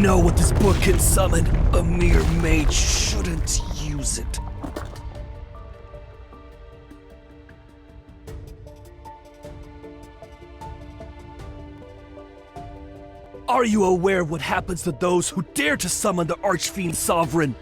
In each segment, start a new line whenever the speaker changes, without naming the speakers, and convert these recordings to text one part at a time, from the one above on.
know what this book can summon. A mere mage shouldn't use it. Are you aware of what happens to those who dare to summon the Archfiend Sovereign?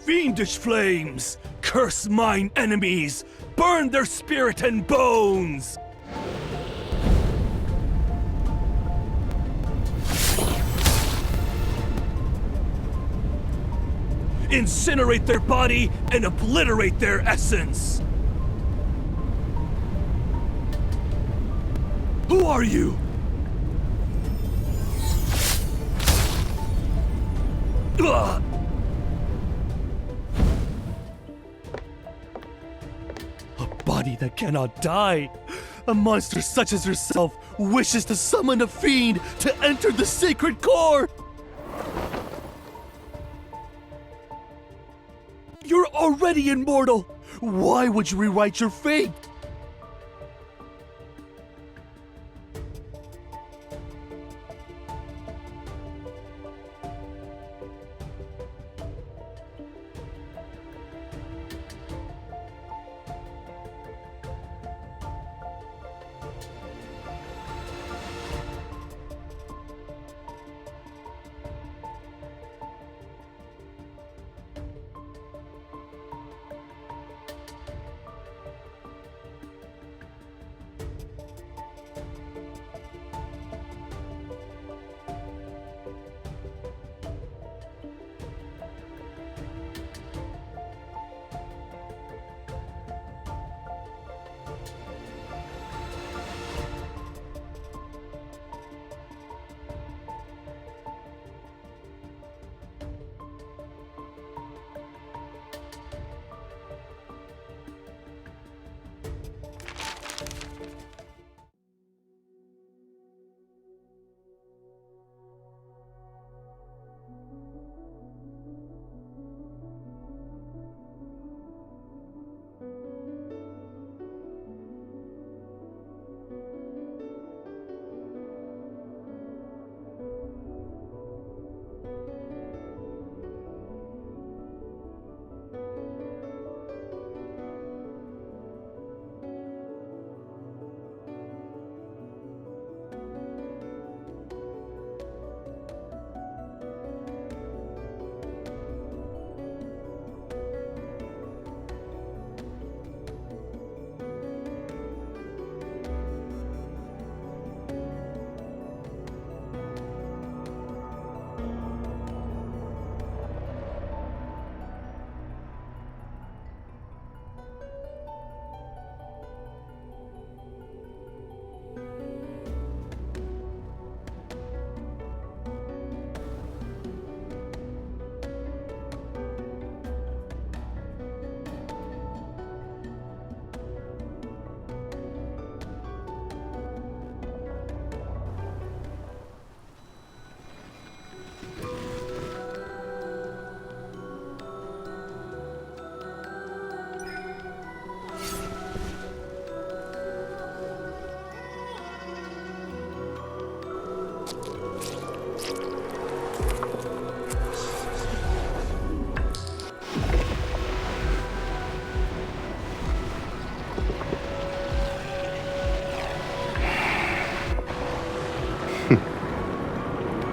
Fiendish flames! Curse mine enemies! Burn their spirit and bones! Incinerate their body and obliterate their essence! Who are you? Ugh! Body that cannot die. A monster such as yourself wishes to summon a fiend to enter the sacred core. You're already immortal. Why would you rewrite your fate?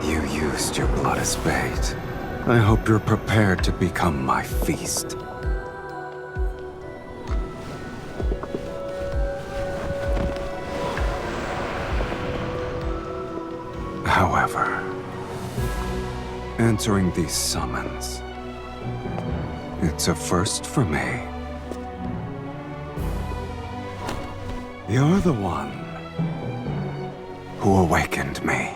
You used your blood as bait. I hope you're prepared to become my feast. However, answering these summons, it's a first for me. You're the one who awakened me.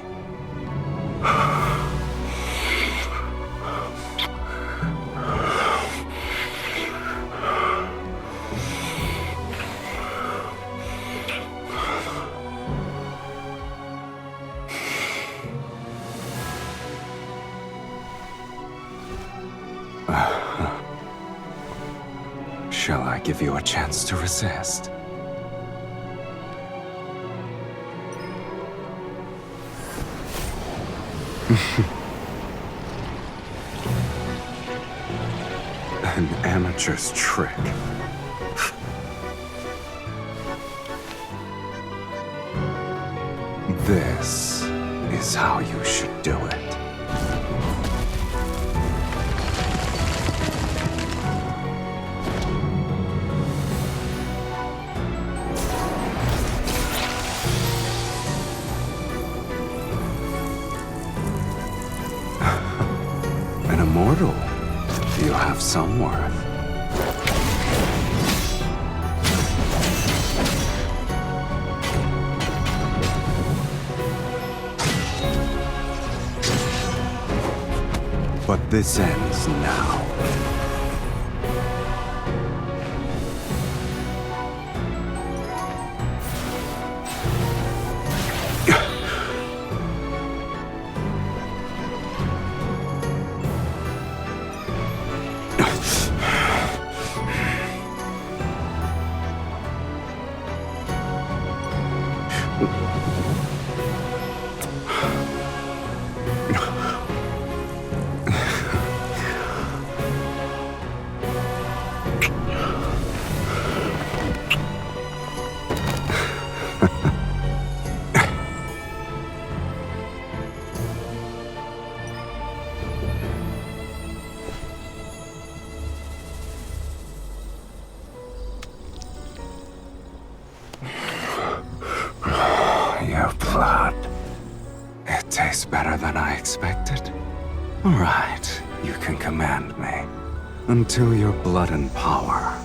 Shall I give you a chance to resist? An amateur's trick. This is how you should do it. An immortal. You have some worth. But this ends now. Your blood. It tastes better than I expected. All right, you can command me. Until your blood and power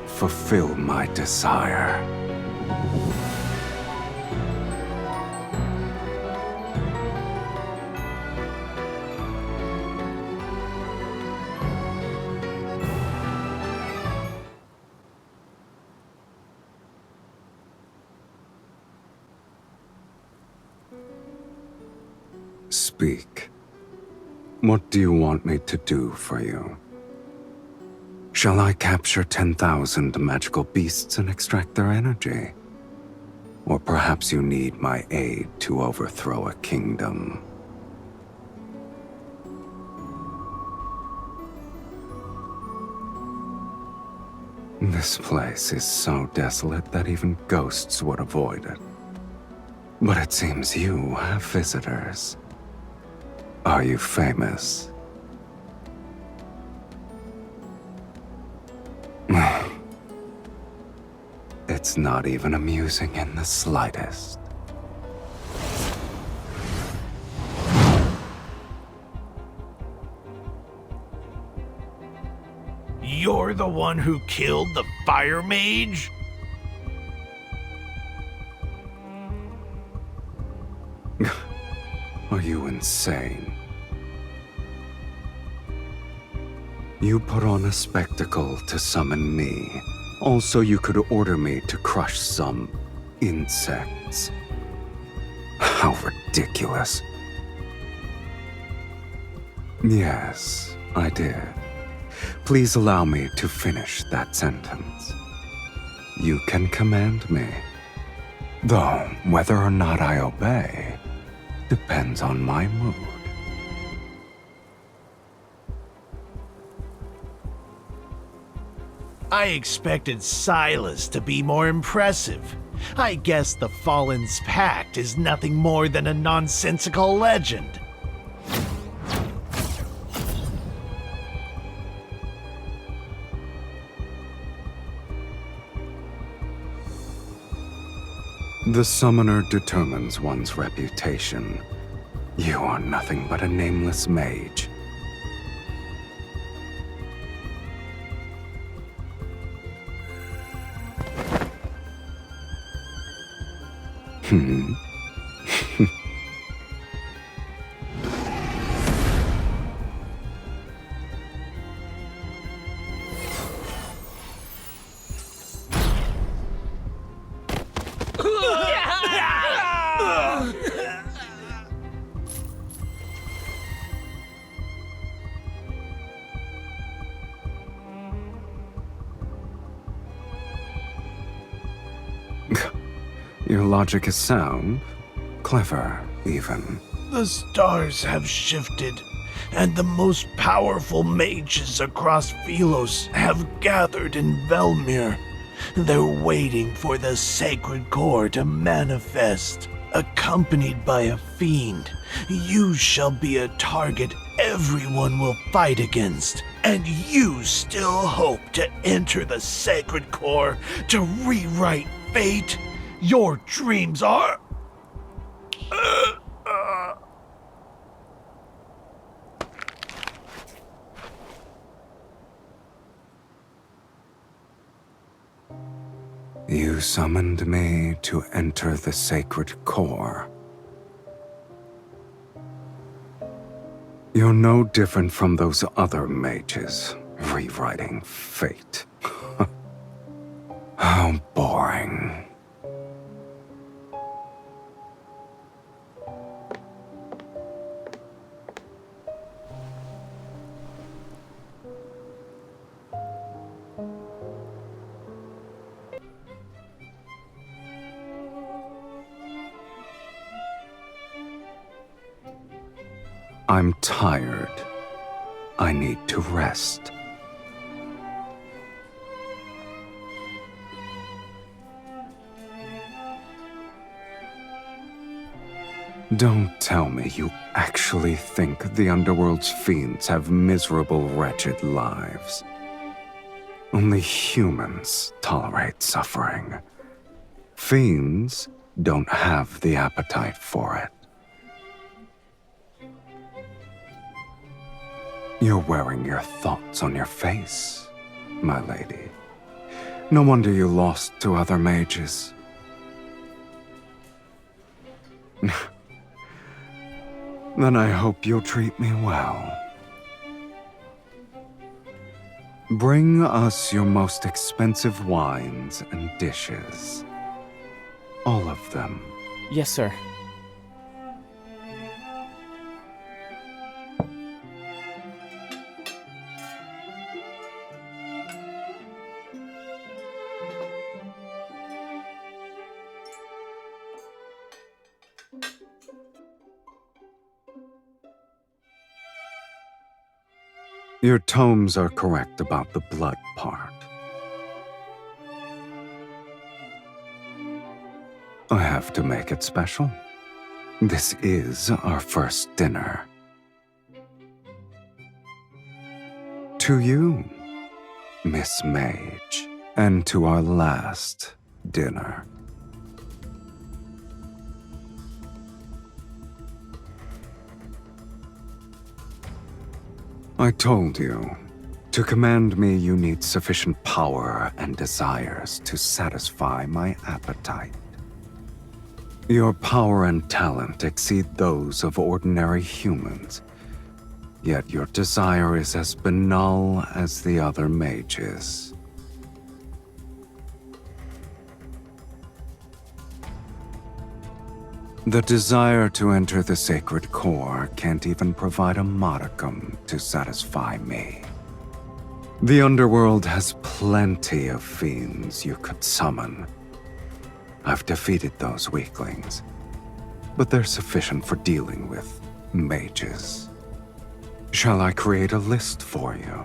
fulfill my desire. Speak. What do you want me to do for you? Shall I capture 10,000 magical beasts and extract their energy? Or perhaps you need my aid to overthrow a kingdom? This place is so desolate that even ghosts would avoid it. But it seems you have visitors. Are you famous? It's not even amusing in the slightest.
You're the one who killed the fire mage?
Are you insane? You put on a spectacle to summon me. Also, you could order me to crush some insects. How ridiculous. Yes, I did. Please allow me to finish that sentence. You can command me. Though, whether or not I obey depends on my mood.
I expected Sylus to be more impressive. I guess the Fallen's Pact is nothing more than a nonsensical legend.
The summoner determines one's reputation. You are nothing but a nameless mage. Hmm? logic is sound, clever even.
The stars have shifted, and the most powerful mages across Sylus have gathered in Velmir. They're waiting for the sacred core to manifest. Accompanied by a fiend, you shall be a target everyone will fight against. And you still hope to enter the sacred core to rewrite fate? Your dreams are...
You summoned me to enter the sacred core. You're no different from those other mages, rewriting fate. How boring. I'm tired. I need to rest. Don't tell me you actually think the Underworld's fiends have miserable, wretched lives. Only humans tolerate suffering. Fiends don't have the appetite for it. You're wearing your thoughts on your face, my lady. No wonder you lost to other mages. Then I hope you'll treat me well. Bring us your most expensive wines and dishes. All of them.
Yes, sir.
Your tomes are correct about the blood part. I have to make it special. This is our first dinner. To you, Miss Mage, and to our last dinner. I told you, to command me you need sufficient power and desires to satisfy my appetite. Your power and talent exceed those of ordinary humans, yet your desire is as banal as the other mages. The desire to enter the sacred core can't even provide a modicum to satisfy me. The Underworld has plenty of fiends you could summon. I've defeated those weaklings, but they're sufficient for dealing with mages. Shall I create a list for you?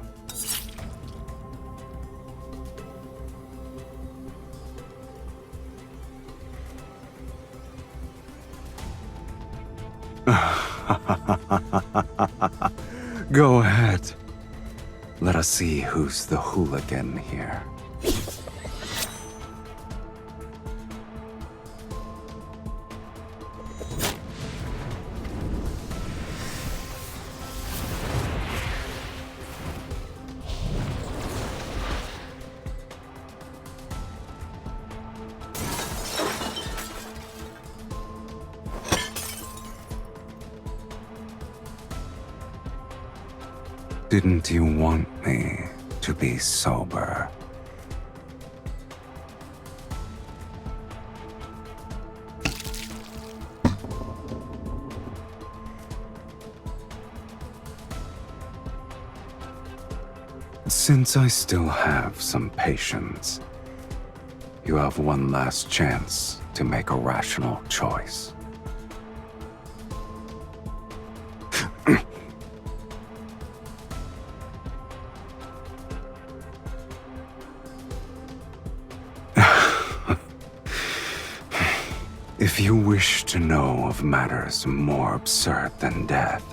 Go ahead. Let us see who's the hooligan here. Didn't you want me to be sober? Since I still have some patience, you have one last chance to make a rational choice. If you wish to know of matters more absurd than death,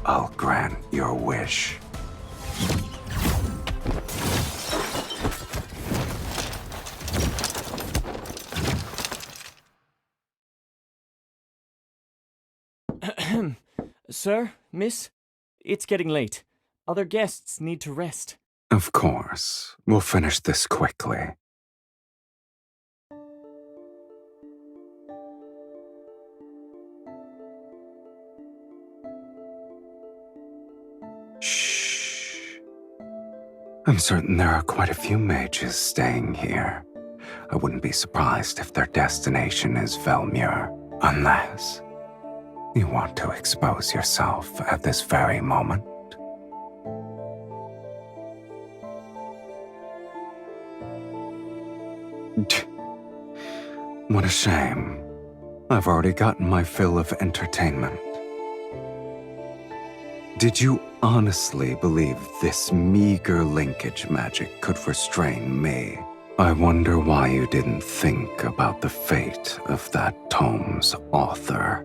I'll grant your wish.
Sir, miss, it's getting late. Other guests need to rest.
Of course. We'll finish this quickly. Shh. I'm certain there are quite a few mages staying here. I wouldn't be surprised if their destination is Velmure, unless you want to expose yourself at this very moment. What a shame. I've already gotten my fill of entertainment. Did you honestly believe this meager linkage magic could restrain me? I wonder why you didn't think about the fate of that tome's author.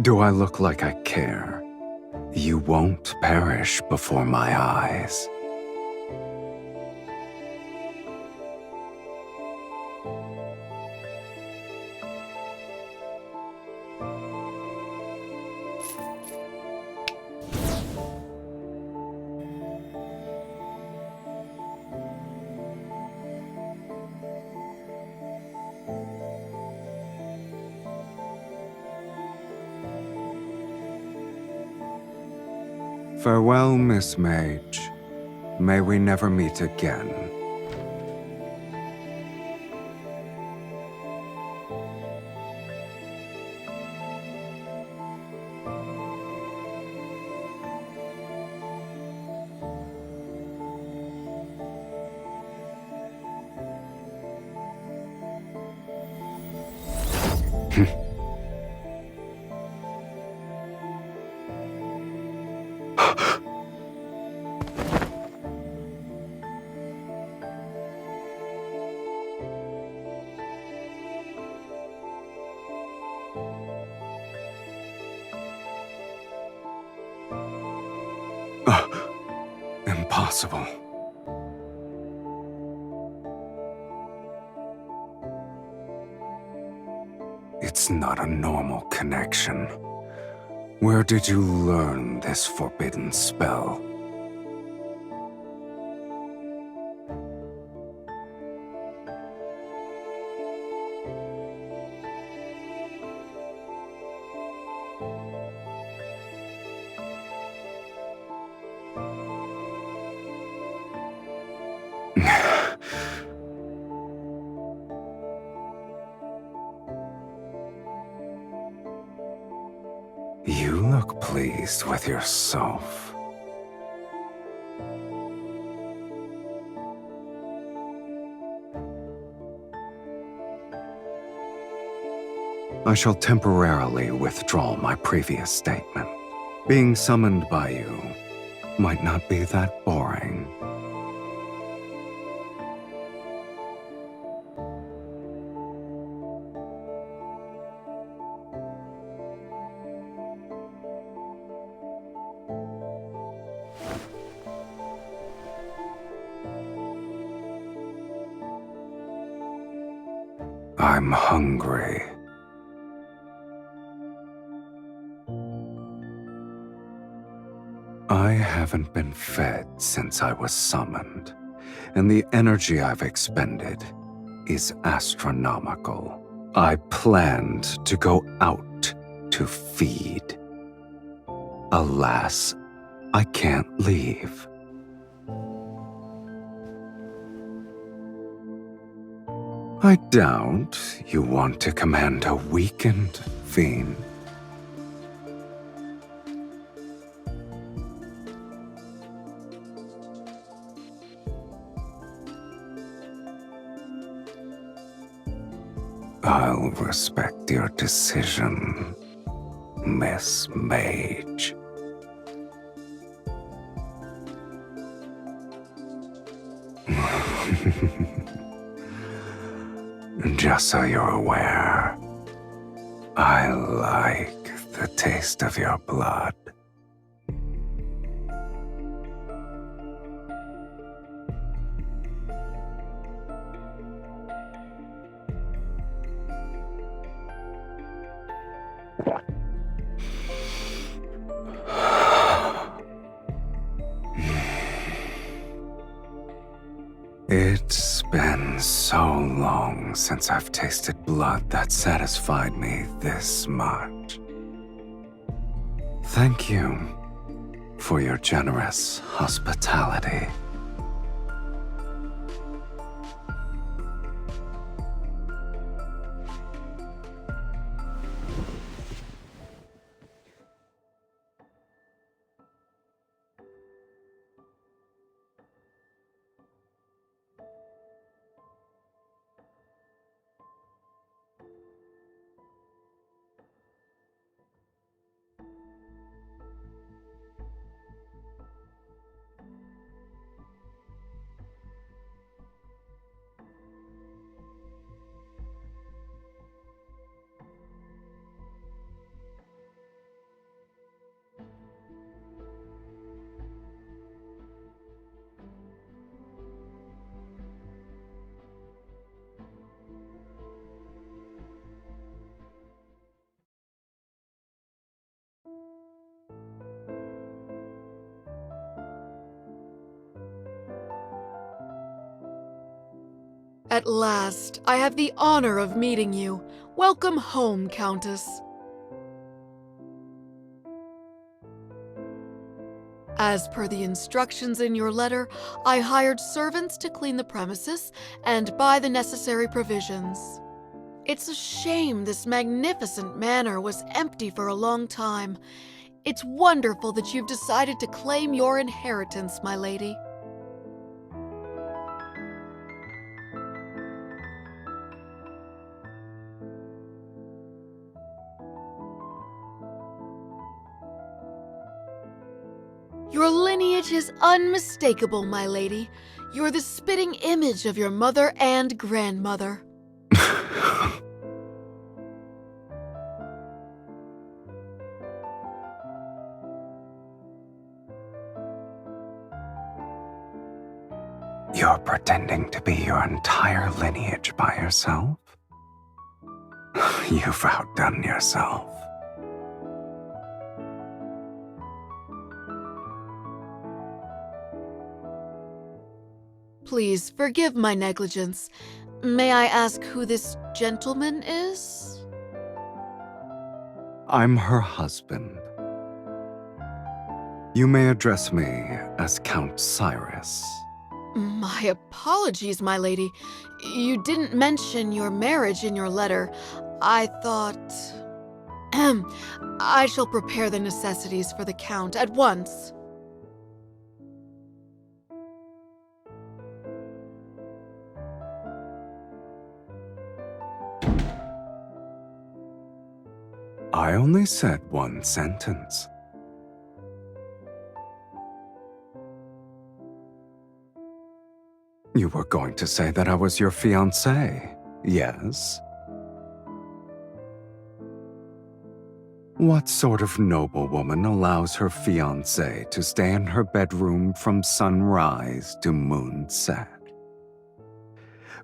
Do I look like I care? You won't perish before my eyes. Farewell, Miss Mage. May we never meet again. Impossible. It's not a normal connection. Where did you learn this forbidden spell? You look pleased with yourself. I shall temporarily withdraw my previous statement. Being summoned by you might not be that boring. I'm hungry. I haven't been fed since I was summoned, and the energy I've expended is astronomical. I planned to go out to feed. Alas, I can't leave. I doubt you want to command a weakened fiend I'll respect your decision, Miss Mage. Just so you're aware, I like the taste of your blood. It's been so long since I've tasted blood that satisfied me this much. Thank you for your generous hospitality.
At last, I have the honor of meeting you. Welcome home, Countess. As per the instructions in your letter, I hired servants to clean the premises and buy the necessary provisions. It's a shame this magnificent manor was empty for a long time. It's wonderful that you've decided to claim your inheritance, my lady. Your lineage is unmistakable, my lady. You're the spitting image of your mother and grandmother.
You're pretending to be your entire lineage by yourself? You've outdone yourself.
Please forgive my negligence. May I ask who this gentleman is?
I'm her husband. You may address me as Count Cyrus.
My apologies, my lady. You didn't mention your marriage in your letter. I thought... I shall prepare the necessities for the Count at once.
I only said one sentence. You were going to say that I was your fiancé, yes? What sort of noblewoman allows her fiancé to stay in her bedroom from sunrise to moonset?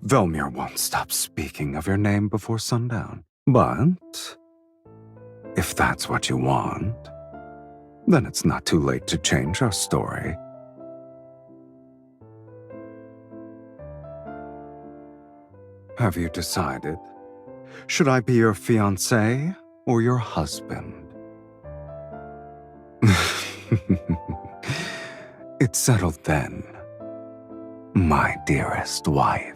Velmir won't stop speaking of your name before sundown. But if that's what you want, then it's not too late to change our story. Have you decided? Should I be your fiancé or your husband? It's settled then, my dearest wife.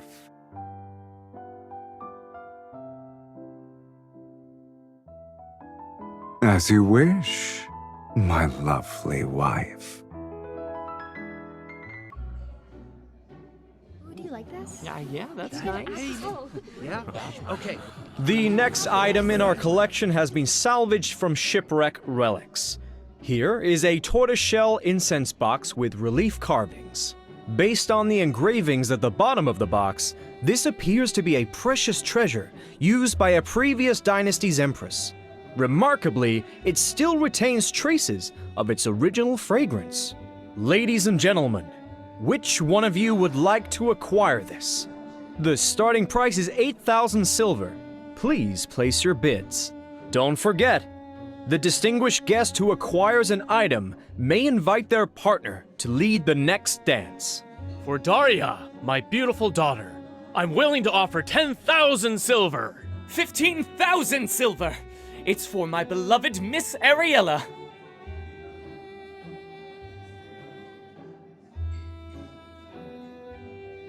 As you wish, my lovely wife.
Ooh, do you like this?
Yeah, that's nice.
Yeah? Okay.
The next item in our collection has been salvaged from shipwreck relics. Here is a tortoiseshell incense box with relief carvings. Based on the engravings at the bottom of the box, this appears to be a precious treasure used by a previous dynasty's empress. Remarkably, it still retains traces of its original fragrance. Ladies and gentlemen, which one of you would like to acquire this? The starting price is 8,000 silver. Please place your bids. Don't forget, the distinguished guest who acquires an item may invite their partner to lead the next dance.
For Daria, my beautiful daughter, I'm willing to offer 10,000 silver.
15,000 silver! It's for my beloved Miss Ariella.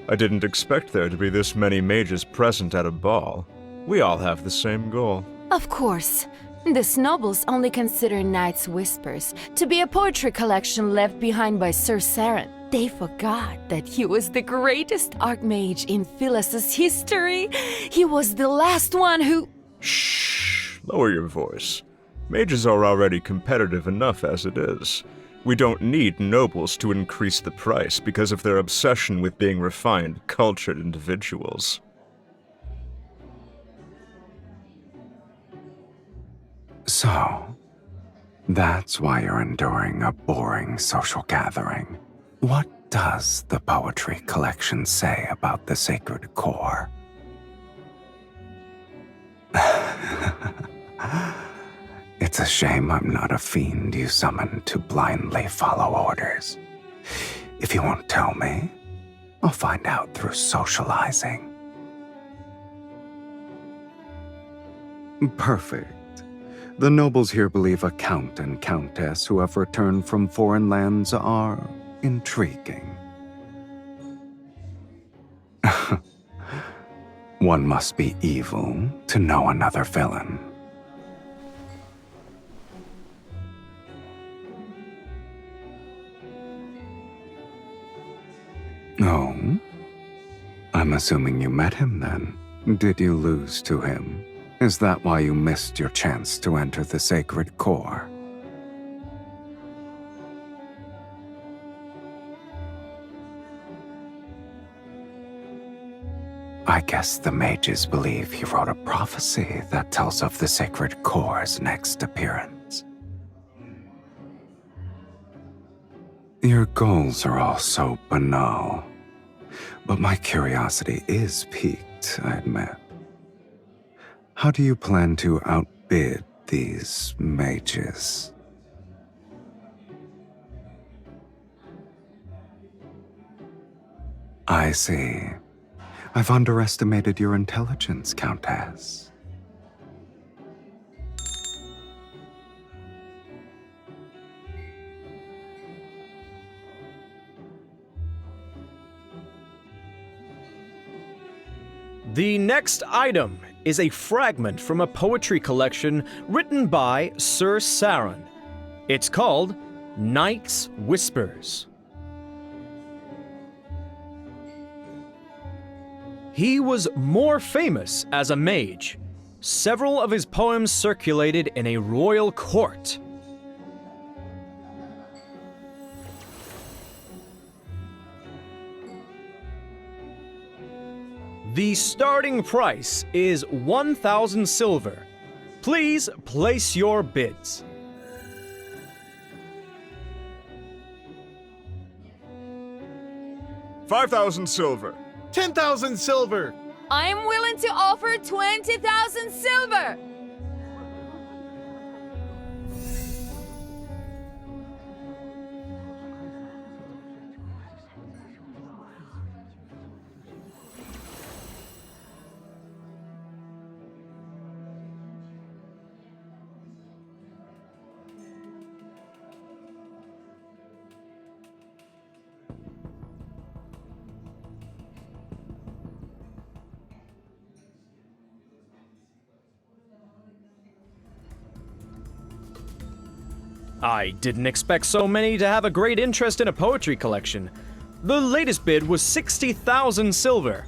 I didn't expect there to be this many mages present at a ball. We all have the same goal.
Of course. The nobles only consider Knight's Whispers to be a poetry collection left behind by Sir Saren. They forgot that he was the greatest archmage in Sylus' history. He was the last one who...
Shh! Lower your voice. Mages are already competitive enough as it is. We don't need nobles to increase the price because of their obsession with being refined, cultured individuals.
So, that's why you're enduring a boring social gathering. What does the poetry collection say about the sacred core? It's a shame I'm not a fiend you summoned to blindly follow orders. If you won't tell me, I'll find out through socializing. Perfect. The nobles here believe a count and countess who have returned from foreign lands are intriguing. One must be evil to know another villain. Oh? I'm assuming you met him then. Did you lose to him? Is that why you missed your chance to enter the sacred core? I guess the mages believe he wrote a prophecy that tells of the sacred core's next appearance. Your goals are all so banal, but my curiosity is piqued, I admit. How do you plan to outbid these mages? I see. I've underestimated your intelligence, Countess.
The next item is a fragment from a poetry collection written by Sir Saren. It's called Knight's Whispers. He was more famous as a mage. Several of his poems circulated in a royal court. The starting price is 1,000 silver. Please place your bids.
$5,000 silver.
10,000 silver!
I'm willing to offer 20,000 silver!
I didn't expect so many to have a great interest in a poetry collection. The latest bid was 60,000 silver.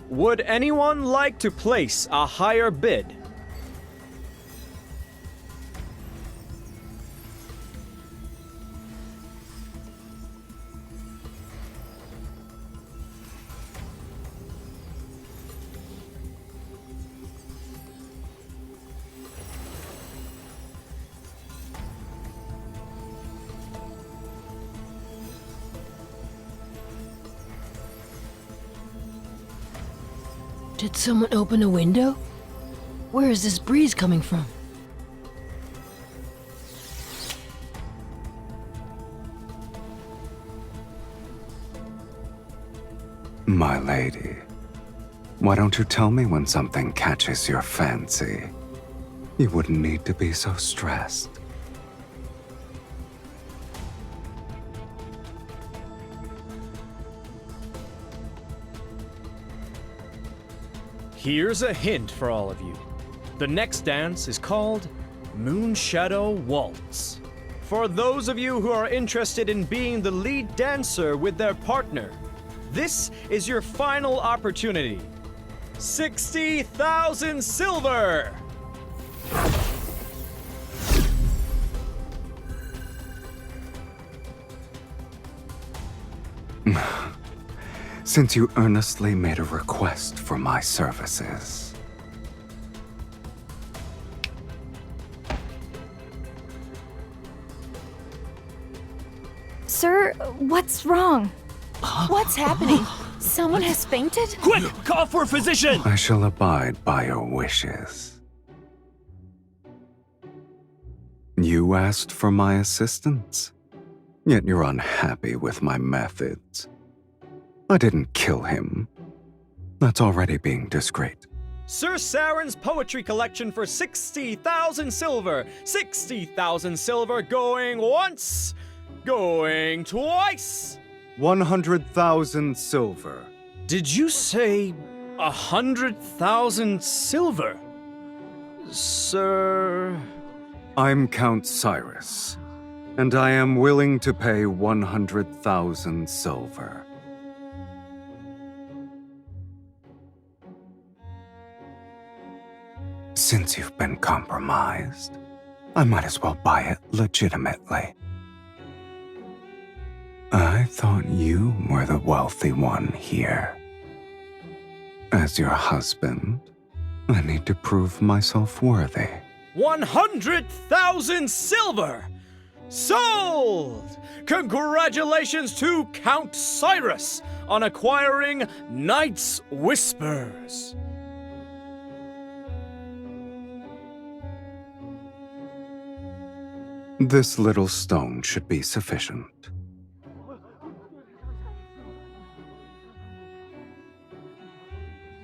Would anyone like to place a higher bid?
Did someone open a window? Where is this breeze coming from?
My lady, why don't you tell me when something catches your fancy? You wouldn't need to be so stressed.
Here's a hint for all of you. The next dance is called Moonshadow Waltz. For those of you who are interested in being the lead dancer with their partner, this is your final opportunity. 60,000 silver!
Since you earnestly made a request for my services.
Sir, what's wrong? What's happening? Someone has fainted?
Quick! Call for a physician!
I shall abide by your wishes. You asked for my assistance, yet you're unhappy with my methods. I didn't kill him. That's already being discreet.
Sir Saren's poetry collection for 60,000 silver. 60,000 silver going once, going twice.
100,000 silver.
Did you say 100,000 silver? Sir...
I'm Count Sylus, and I am willing to pay 100,000 silver. Since you've been compromised, I might as well buy it legitimately. I thought you were the wealthy one here. As your husband, I need to prove myself worthy.
100,000 silver! Sold! Congratulations to Count Sylus on acquiring Night's Whispers.
This little stone should be sufficient.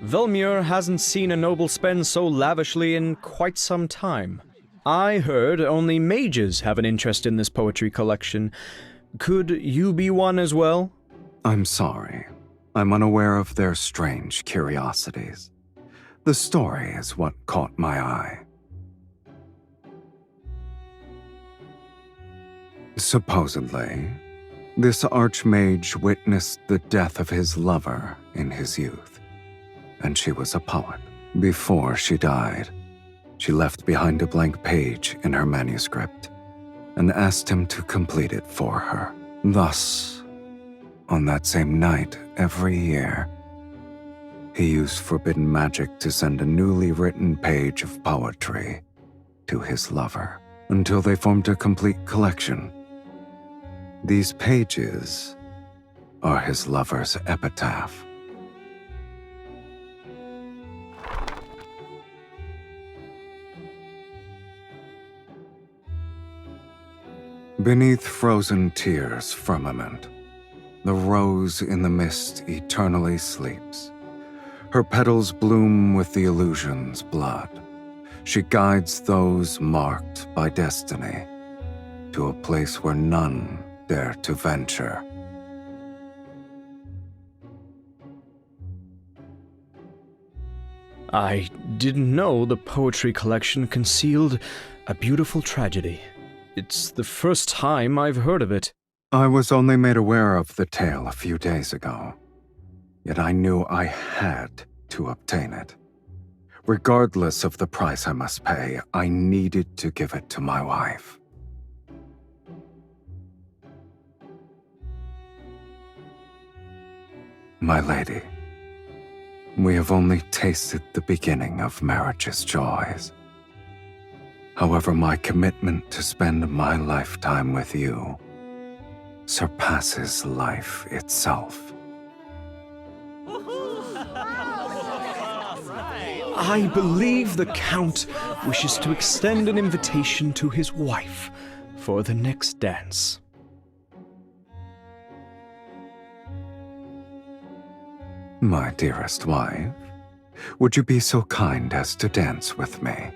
Velmir hasn't seen a noble spend so lavishly in quite some time. I heard only mages have an interest in this poetry collection. Could you be one as well?
I'm sorry. I'm unaware of their strange curiosities. The story is what caught my eye. Supposedly, this archmage witnessed the death of his lover in his youth, and she was a poet. Before she died, she left behind a blank page in her manuscript and asked him to complete it for her. Thus, on that same night every year, he used forbidden magic to send a newly written page of poetry to his lover until they formed a complete collection. These pages are his lover's epitaph. Beneath frozen tears' firmament, the rose in the mist eternally sleeps. Her petals bloom with the illusion's blood. She guides those marked by destiny to a place where none dare to venture.
I didn't know the poetry collection concealed a beautiful tragedy. It's the first time I've heard of it.
I was only made aware of the tale a few days ago, yet I knew I had to obtain it. Regardless of the price I must pay, I needed to give it to my wife. My lady, we have only tasted the beginning of marriage's joys. However, my commitment to spend my lifetime with you surpasses life itself.
I believe the Count wishes to extend an invitation to his wife for the next dance.
My dearest wife, would you be so kind as to dance with me?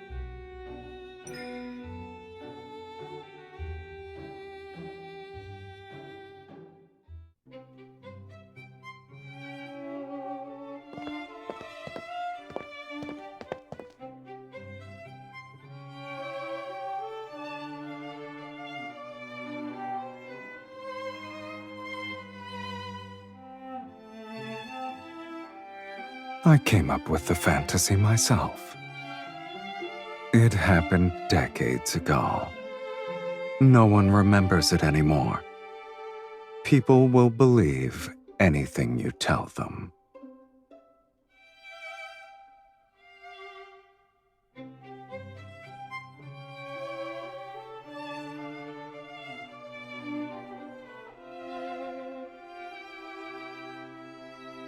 I came up with the fantasy myself. It happened decades ago. No one remembers it anymore. People will believe anything you tell them.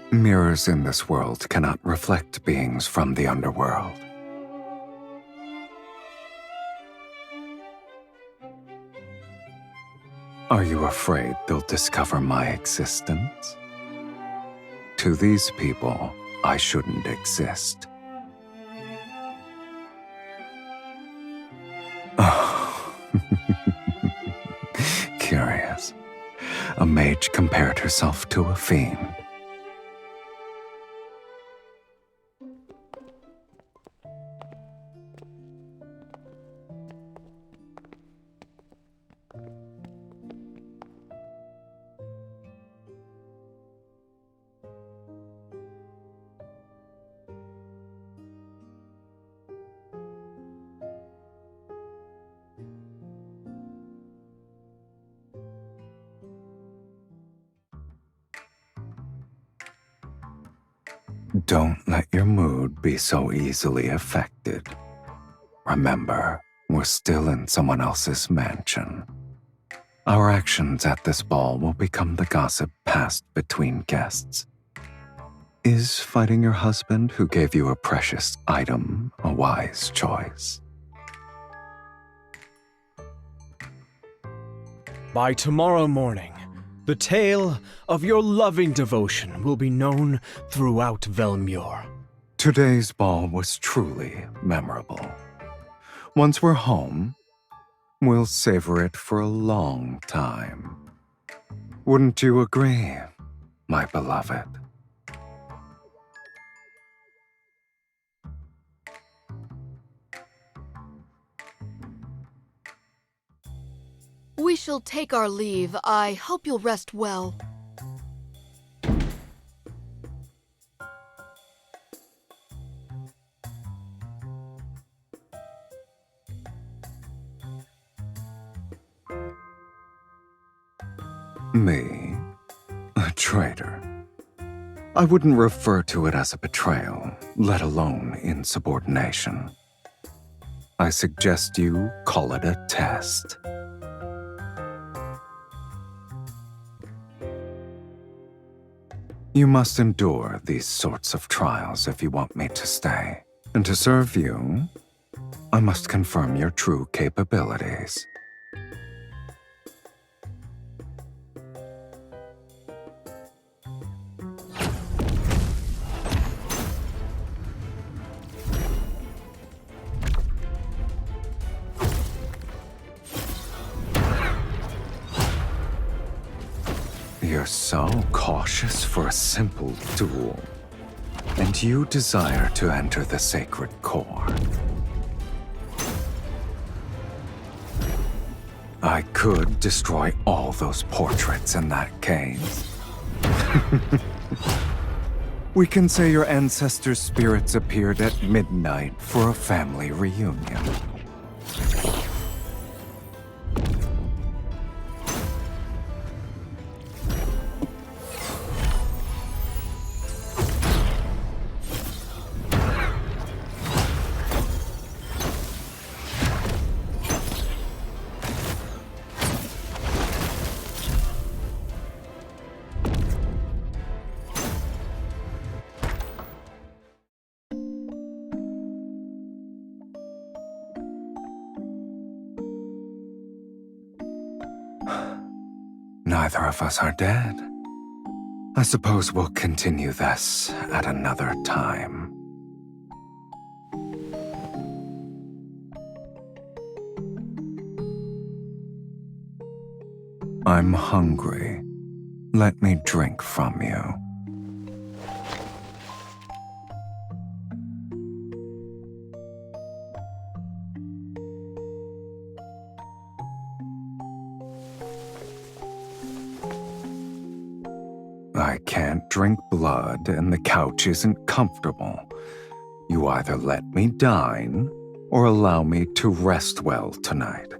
Mirrors in this world cannot reflect beings from the underworld. Are you afraid they'll discover my existence? To these people, I shouldn't exist. Oh. Curious. A mage compared herself to a fiend. Don't let your mood be so easily affected. Remember, we're still in someone else's mansion. Our actions at this ball will become the gossip passed between guests. Is fighting your husband who gave you a precious item a wise choice?
By tomorrow morning, the tale of your loving devotion will be known throughout Velmure.
Today's ball was truly memorable. Once we're home, we'll savor it for a long time. Wouldn't you agree, my beloved?
We shall take our leave. I hope you'll rest well.
Me? A traitor? I wouldn't refer to it as a betrayal, let alone insubordination. I suggest you call it a test. You must endure these sorts of trials if you want me to stay. And to serve you, I must confirm your true capabilities. You're so cautious for a simple duel, and you desire to enter the sacred core. I could destroy all those portraits in that cave. We can say your ancestors' spirits appeared at midnight for a family reunion. Neither of us are dead. I suppose we'll continue this at another time. I'm hungry. Let me drink from you. I can't drink blood and the couch isn't comfortable. You either let me dine or allow me to rest well tonight.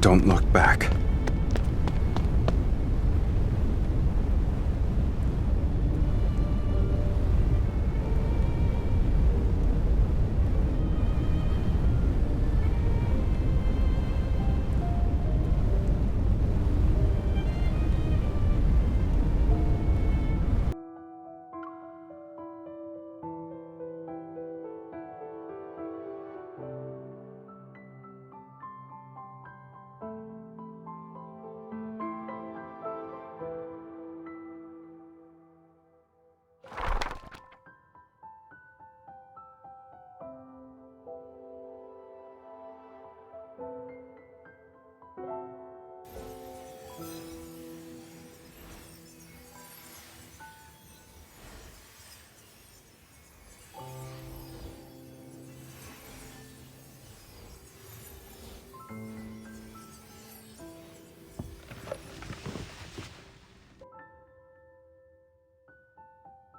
Don't look back.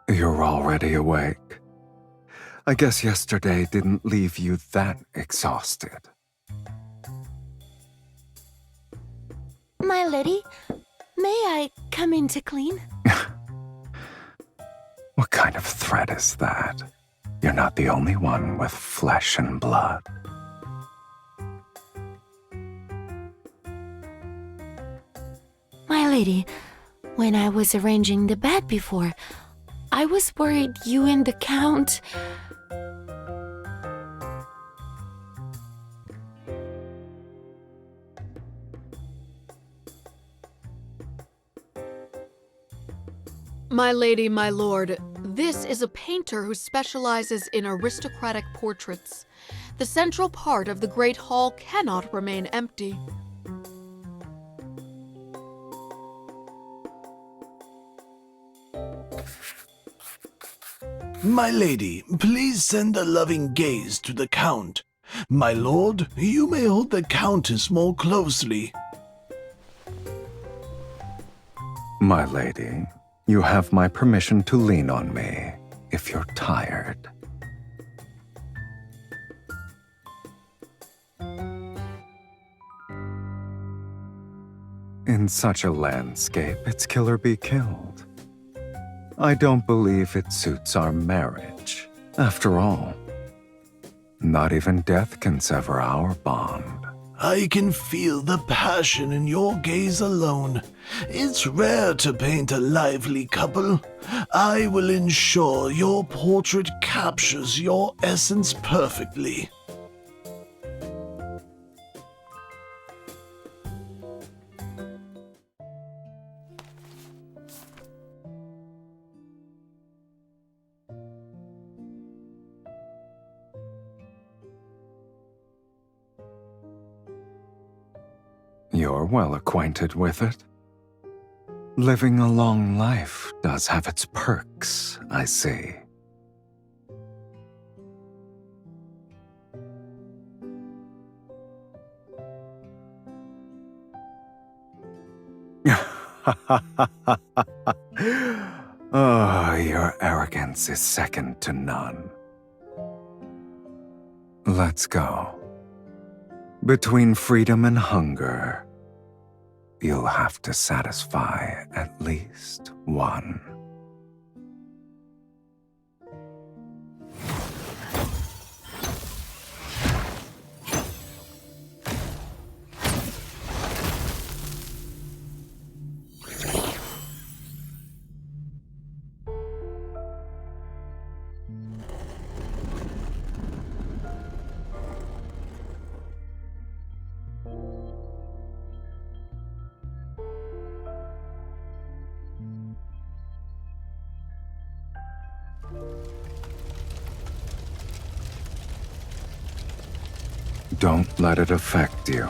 You're already awake. I guess yesterday didn't leave you that exhausted.
My lady, may I come in to clean?
What kind of threat is that? You're not the only one with flesh and blood.
My lady, when I was arranging the bed before, I was worried you and the Count...
My lady, my lord, this is a painter who specializes in aristocratic portraits. The central part of the Great Hall cannot remain empty.
My lady, please send a loving gaze to the Count. My lord, you may hold the Countess more closely.
My lady, you have my permission to lean on me if you're tired. In such a landscape, it's kill or be killed. I don't believe it suits our marriage. After all, Not even death can sever our bond.
I can feel the passion in your gaze alone. It's rare to paint a lively couple. I will ensure your portrait captures your essence perfectly.
You're well acquainted with it. Living a long life does have its perks, I see. Oh, your arrogance is second to none. Let's go. Between freedom and hunger, you'll have to satisfy at least one. Don't let it affect you.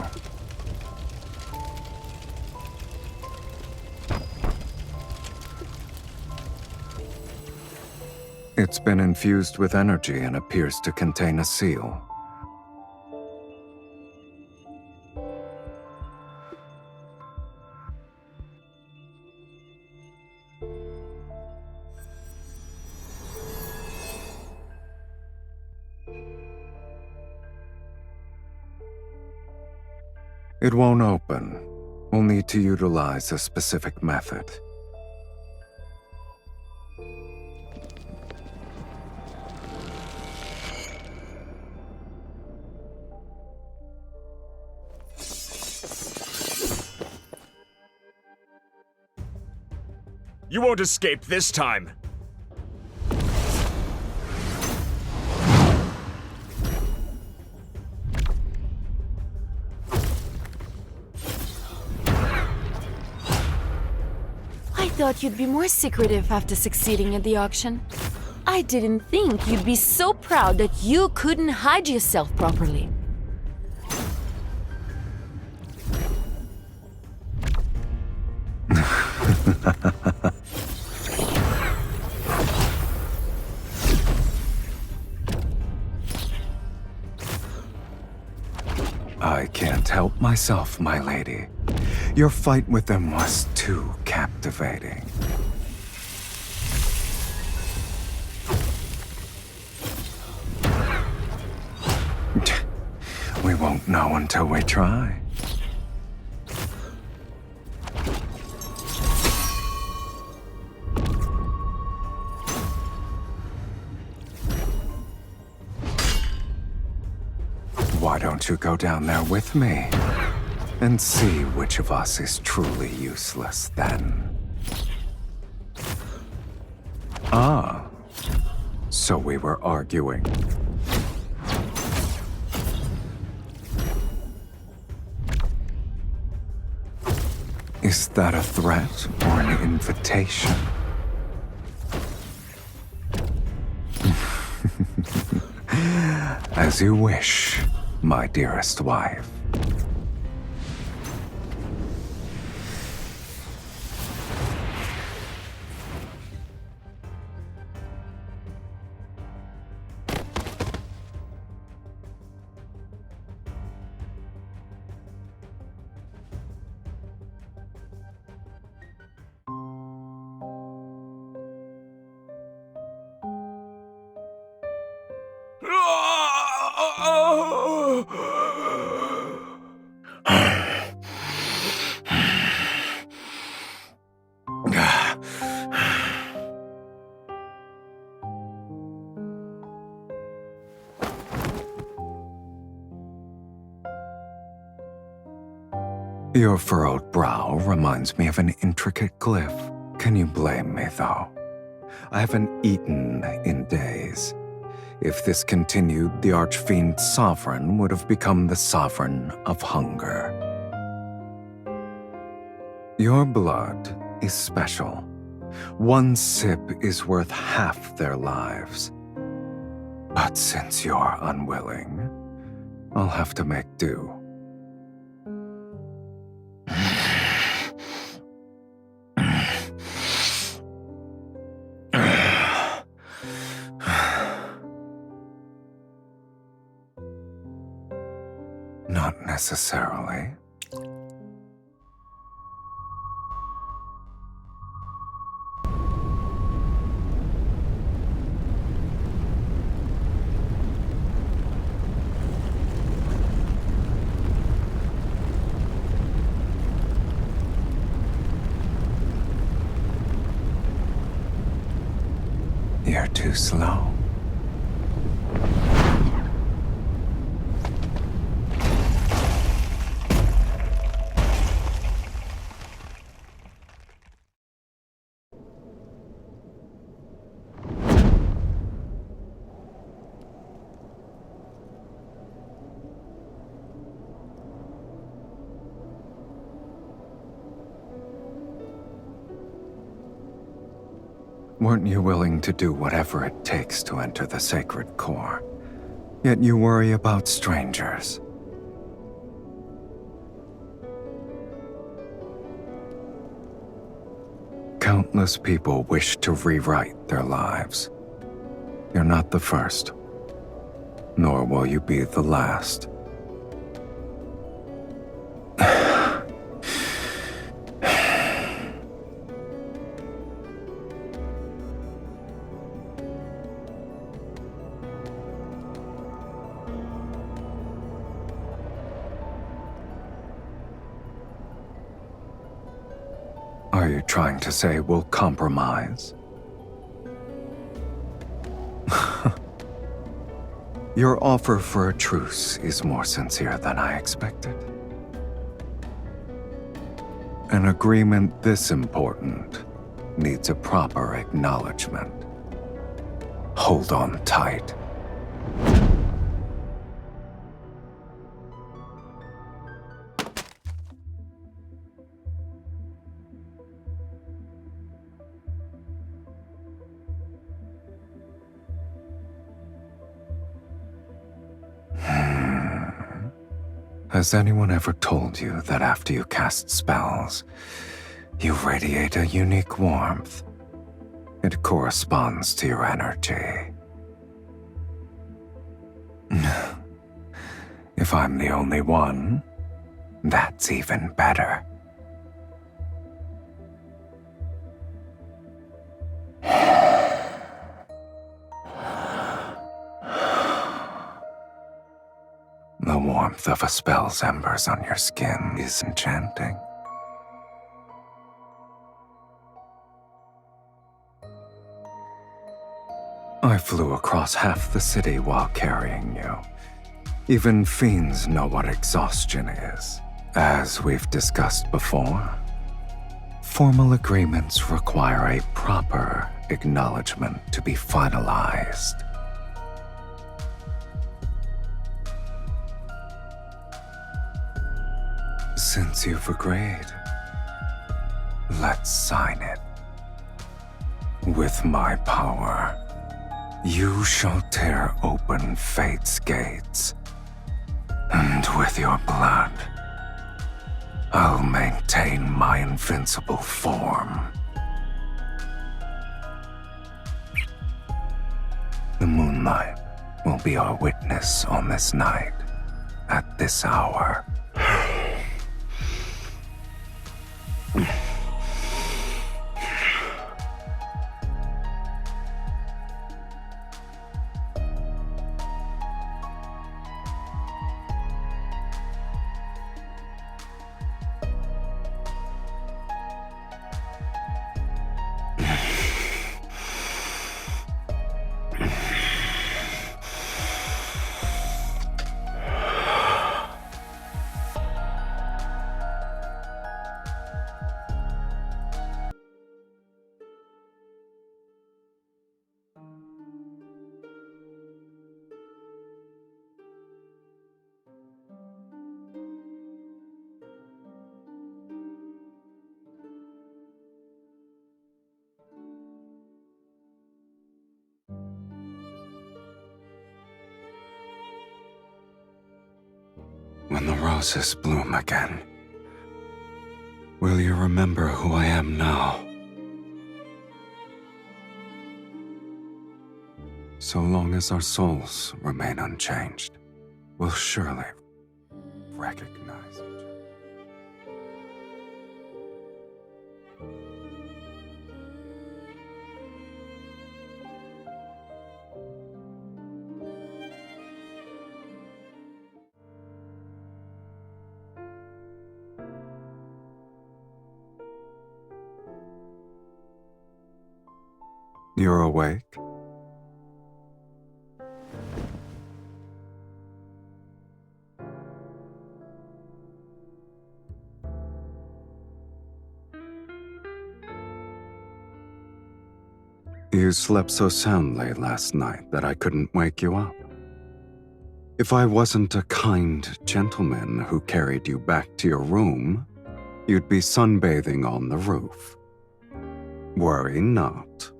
It's been infused with energy and appears to contain a seal. It won't open. We'll need to utilize a specific method.
You won't escape this time!
I thought you'd be more secretive after succeeding at the auction. I didn't think you'd be so proud that you couldn't hide yourself properly.
I can't help myself, my lady. Your fight with them was too captivating. We won't know until we try. Why don't you go down there with me? And see which of us is truly useless then. Ah, so we were arguing. Is that a threat or an invitation? As you wish, my dearest wife. Your furrowed brow reminds me of an intricate glyph. Can you blame me, though? I haven't eaten in days. If this continued, the Archfiend's sovereign would have become the sovereign of hunger. Your blood is special. One sip is worth half their lives. But since you're unwilling, I'll have to make do. Not necessarily. You're too slow. Weren't you willing to do whatever it takes to enter the sacred core? Yet you worry about strangers. Countless people wish to rewrite their lives. You're not the first, nor will you be the last. Are you trying to say we'll compromise? Your offer for a truce is more sincere than I expected. An agreement this important needs a proper acknowledgement. Hold on tight. Has anyone ever told you that after you cast spells, you radiate a unique warmth? It corresponds to your energy. If I'm the only one, that's even better. The warmth of a spell's embers on your skin is enchanting. I flew across half the city while carrying you. Even fiends know what exhaustion is. As we've discussed before, formal agreements require a proper acknowledgement to be finalized. Since you've agreed, let's sign it. With my power, you shall tear open fate's gates, and with your blood, I'll maintain my invincible form. The moonlight will be our witness on this night, at this hour. when the roses bloom again, will you remember who I am now? So long as our souls remain unchanged, we'll surely recognize each other. You're awake? You slept so soundly last night that I couldn't wake you up. If I wasn't a kind gentleman who carried you back to your room, you'd be sunbathing on the roof. Worry not.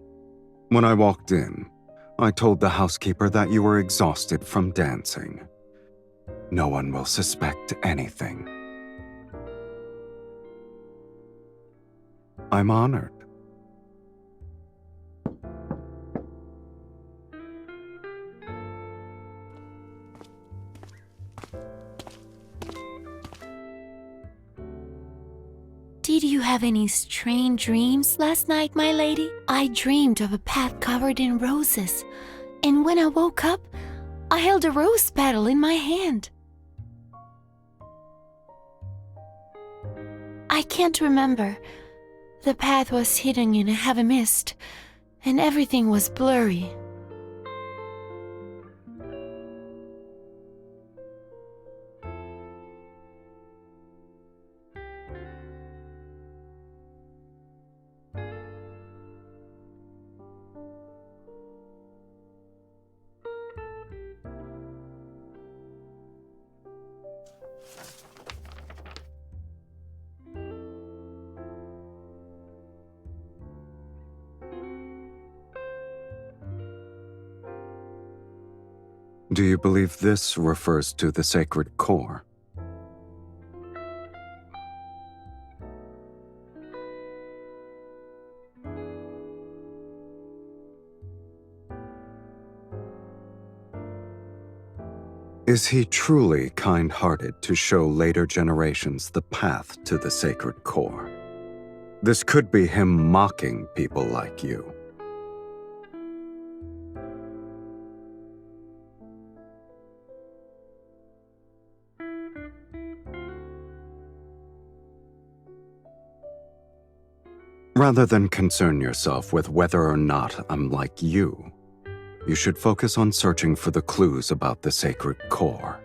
When I walked in, I told the housekeeper that you were exhausted from dancing. No one will suspect anything. I'm honored.
Did you have any strange dreams last night, my lady? I dreamed of a path covered in roses, and when I woke up, I held a rose petal in my hand. I can't remember. The path was hidden in a heavy mist, and everything was blurry.
Do you believe this refers to the sacred core? Is he truly kind-hearted to show later generations the path to the sacred core? This could be him mocking people like you. Rather than concern yourself with whether or not I'm like you, you should focus on searching for the clues about the sacred core.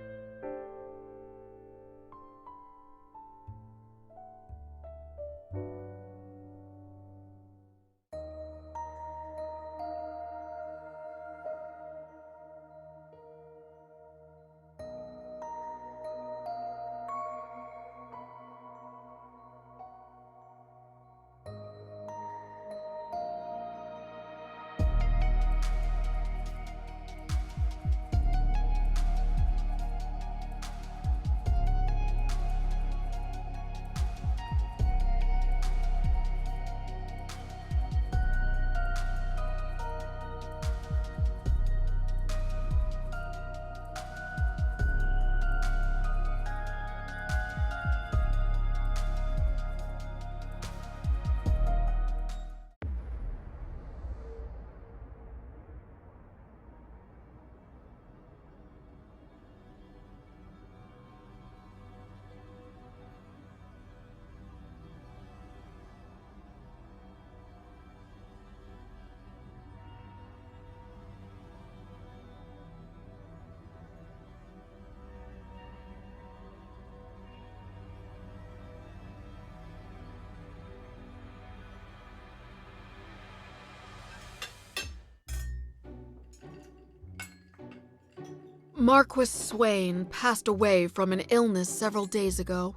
Marquis Swain passed away from an illness several days ago.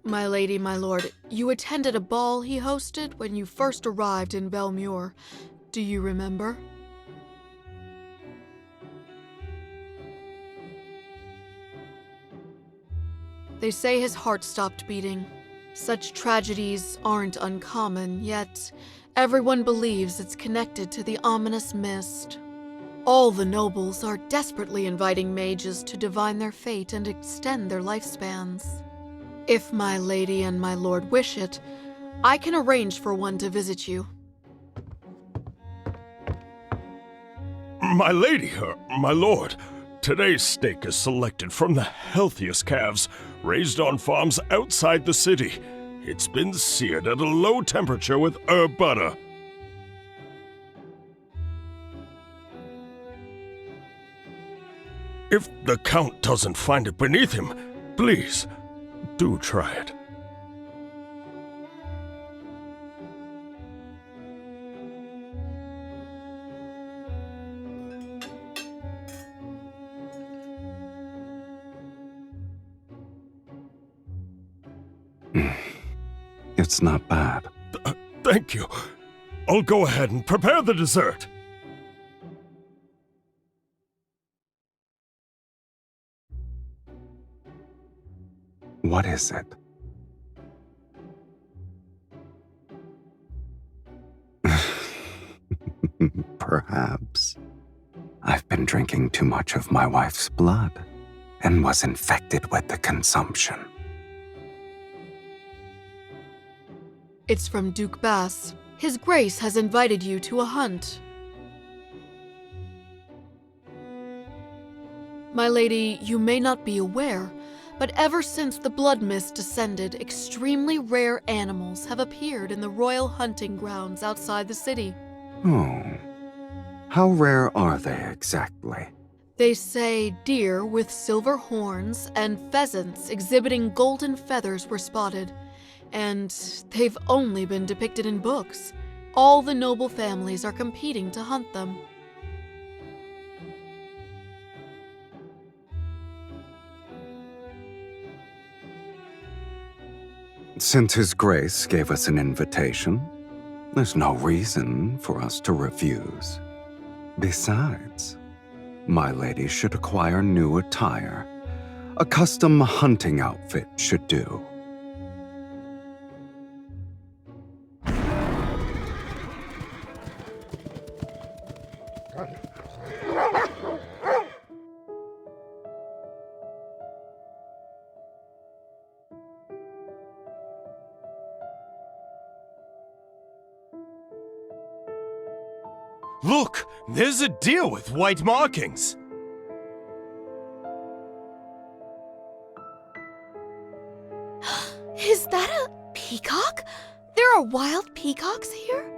My lady, my lord, you attended a ball he hosted when you first arrived in Belmure. Do you remember? They say his heart stopped beating. Such tragedies aren't uncommon, yet everyone believes it's connected to the ominous mist. All the nobles are desperately inviting mages to divine their fate and extend their lifespans. If my lady and my lord wish it, I can arrange for one to visit you.
My lady, my lord, today's steak is selected from the healthiest calves raised on farms outside the city. It's been seared at a low temperature with herb butter. If the Count doesn't find it beneath him, please, do try it.
It's not bad.
Thank you. I'll go ahead and prepare the dessert.
What is it? Perhaps. I've been drinking too much of my wife's blood and was infected with the consumption.
It's from Duke Bass. His Grace has invited you to a hunt. My lady, you may not be aware, but ever since the blood mist descended, extremely rare animals have appeared in the royal hunting grounds outside the city.
Oh. How rare are they exactly?
They say deer with silver horns and pheasants exhibiting golden feathers were spotted, and they've only been depicted in books. All the noble families are competing to hunt them.
Since His Grace gave us an invitation, there's no reason for us to refuse. Besides, my lady should acquire new attire. A custom hunting outfit should do.
Look, there's a deer with white markings.
Is that a peacock? There are wild peacocks here?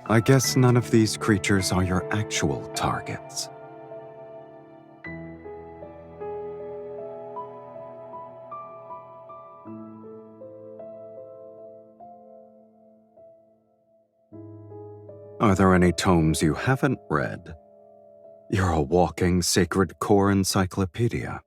I guess none of these creatures are your actual targets. Are there any tomes you haven't read? You're a walking sacred core encyclopedia.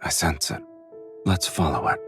I sense it. Let's follow it.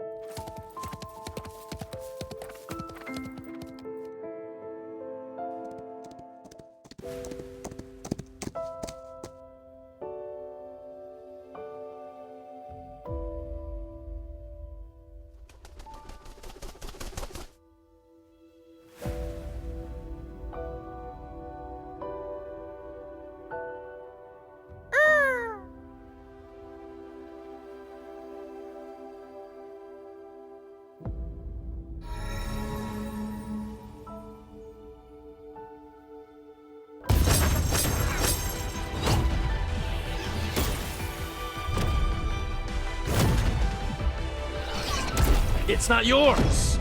It's not yours.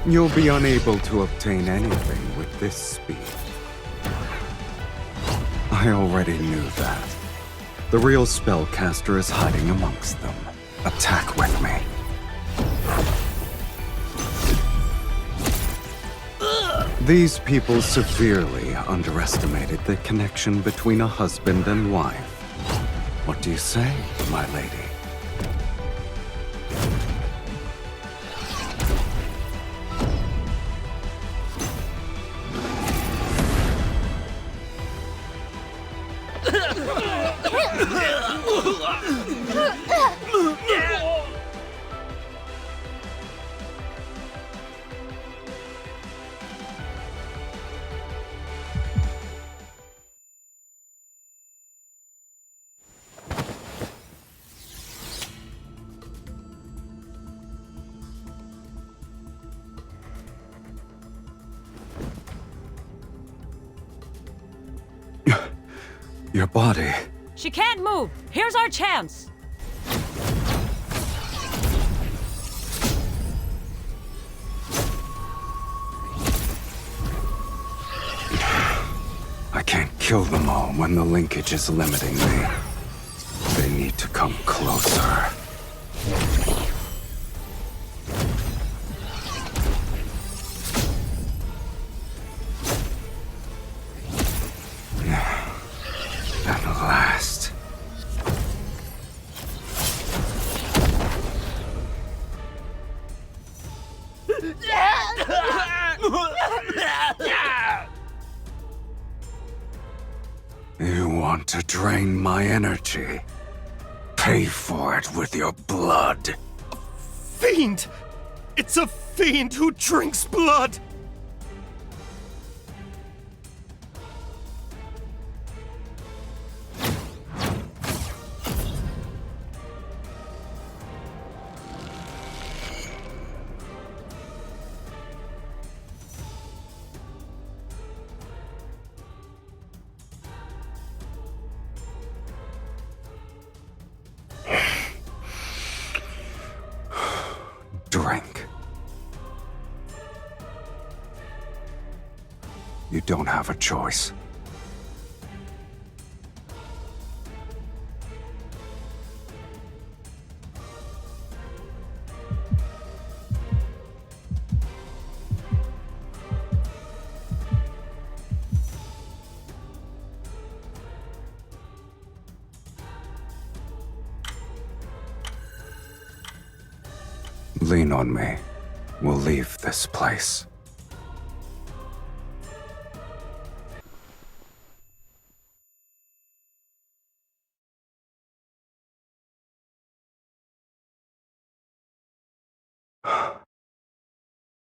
You'll be unable to obtain anything with this speed. I already knew that. The real spellcaster is hiding amongst them. Attack with me. These people severely underestimated the connection between a husband and wife. What do you say, my lady? Your body.
She can't move. Here's our chance.
I can't kill them all when the linkage is limiting me. They need to come closer. At last. You want to drain my energy? Pay for it with your blood.
Fiend! It's a fiend who drinks blood!
Drink. You don't have a choice. Lean on me. We'll leave this place.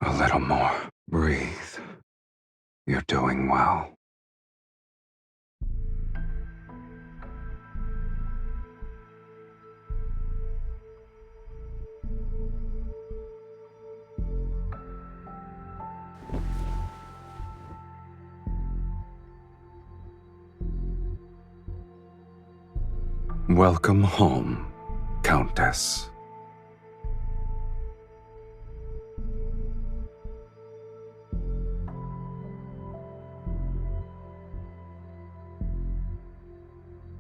A little more. Breathe. You're doing well. Welcome home, Countess.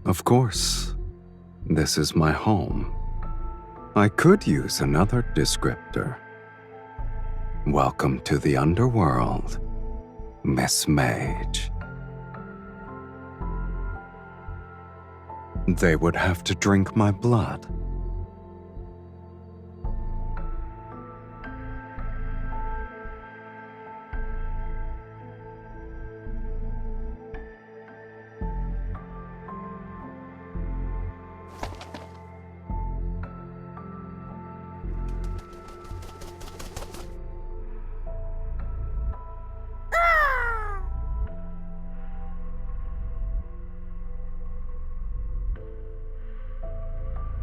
Of course, this is my home. I could use another descriptor. Welcome to the underworld, Miss Mage. They would have to drink my blood.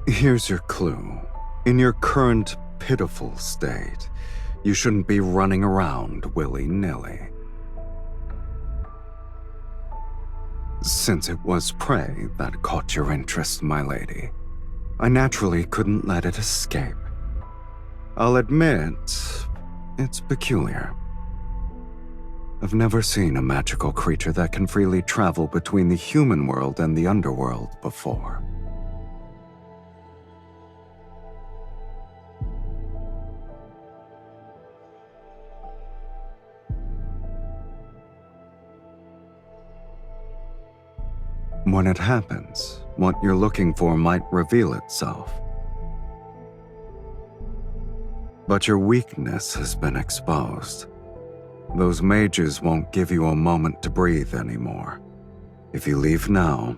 Here's your clue. In your current pitiful state, you shouldn't be running around willy-nilly. Since it was prey that caught your interest, my lady, I naturally couldn't let it escape. I'll admit, it's peculiar. I've never seen a magical creature that can freely travel between the human world and the underworld before. When it happens, what you're looking for might reveal itself. But your weakness has been exposed. Those mages won't give you a moment to breathe anymore. If you leave now,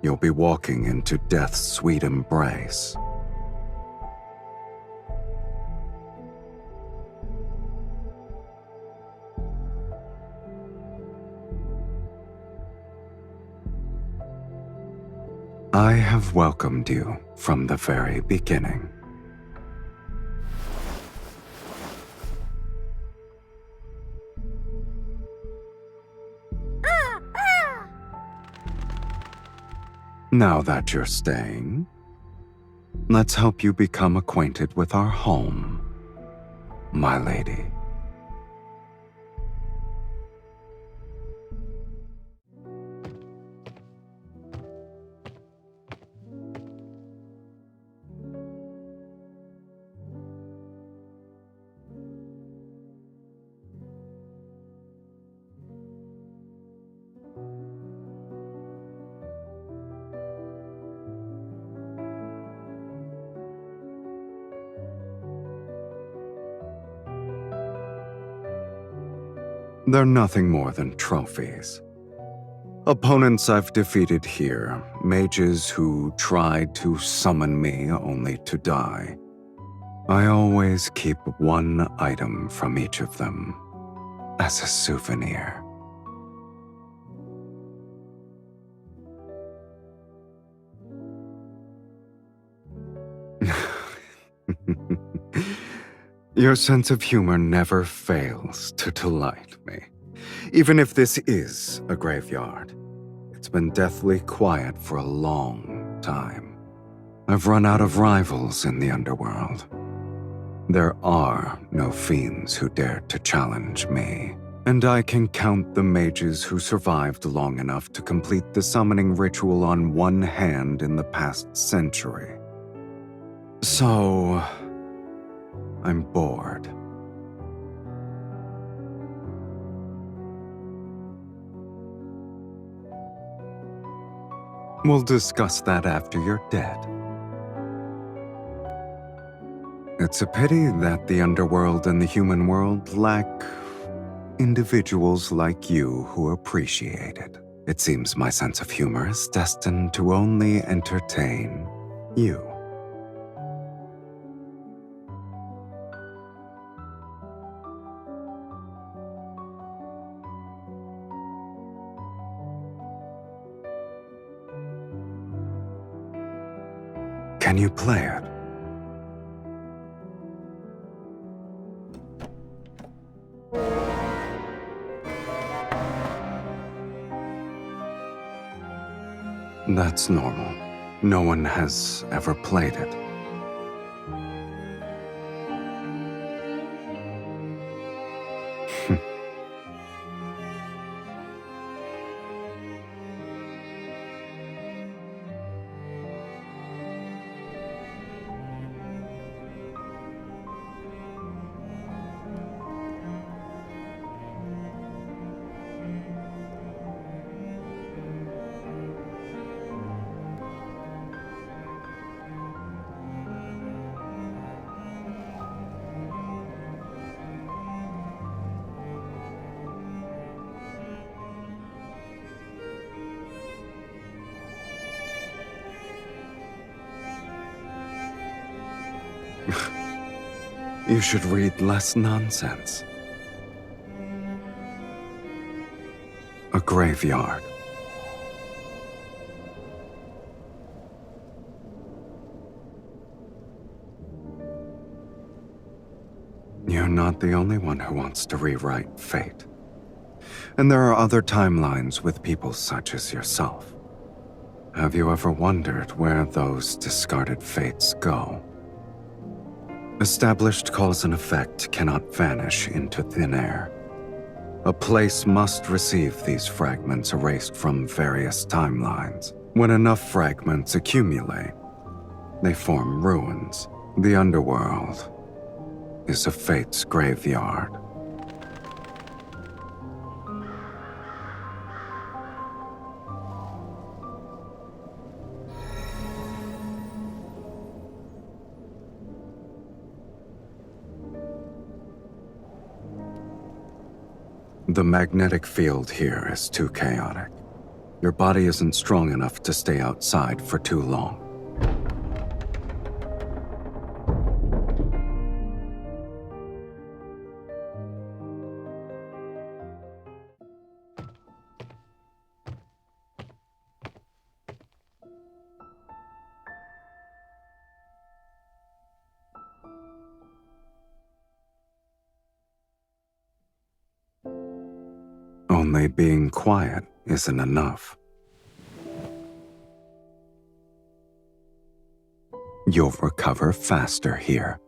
you'll be walking into death's sweet embrace. I have welcomed you from the very beginning. Now that you're staying, let's help you become acquainted with our home, my lady. They're nothing more than trophies. Opponents I've defeated here, mages who tried to summon me only to die. I always keep one item from each of them as a souvenir. Your sense of humor never fails to delight me. Even if this is a graveyard, it's been deathly quiet for a long time. I've run out of rivals in the underworld. There are no fiends who dare to challenge me, and I can count the mages who survived long enough to complete the summoning ritual on one hand in the past century. So, I'm bored. We'll discuss that after you're dead. It's a pity that the underworld and the human world lack individuals like you who appreciate it. It seems my sense of humor is destined to only entertain you. Can you play it? That's normal. No one has ever played it. You should read less nonsense. A graveyard. You're not the only one who wants to rewrite fate. And there are other timelines with people such as yourself. Have you ever wondered where those discarded fates go? Established cause and effect cannot vanish into thin air. A place must receive these fragments erased from various timelines. When enough fragments accumulate, they form ruins. The underworld is a fate's graveyard. The magnetic field here is too chaotic. Your body isn't strong enough to stay outside for too long. Only being quiet isn't enough. You'll recover faster here.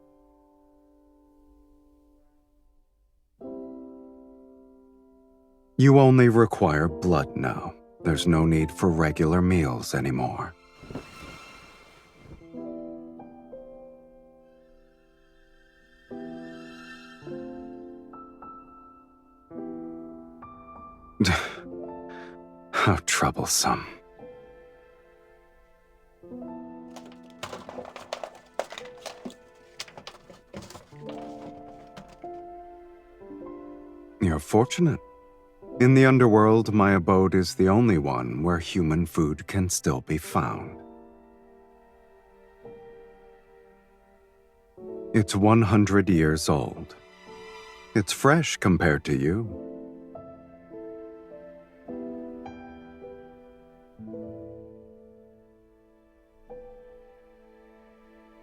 You only require blood now. There's no need for regular meals anymore. How troublesome. You're fortunate. In the underworld, my abode is the only one where human food can still be found. It's 100 years old. It's fresh compared to you.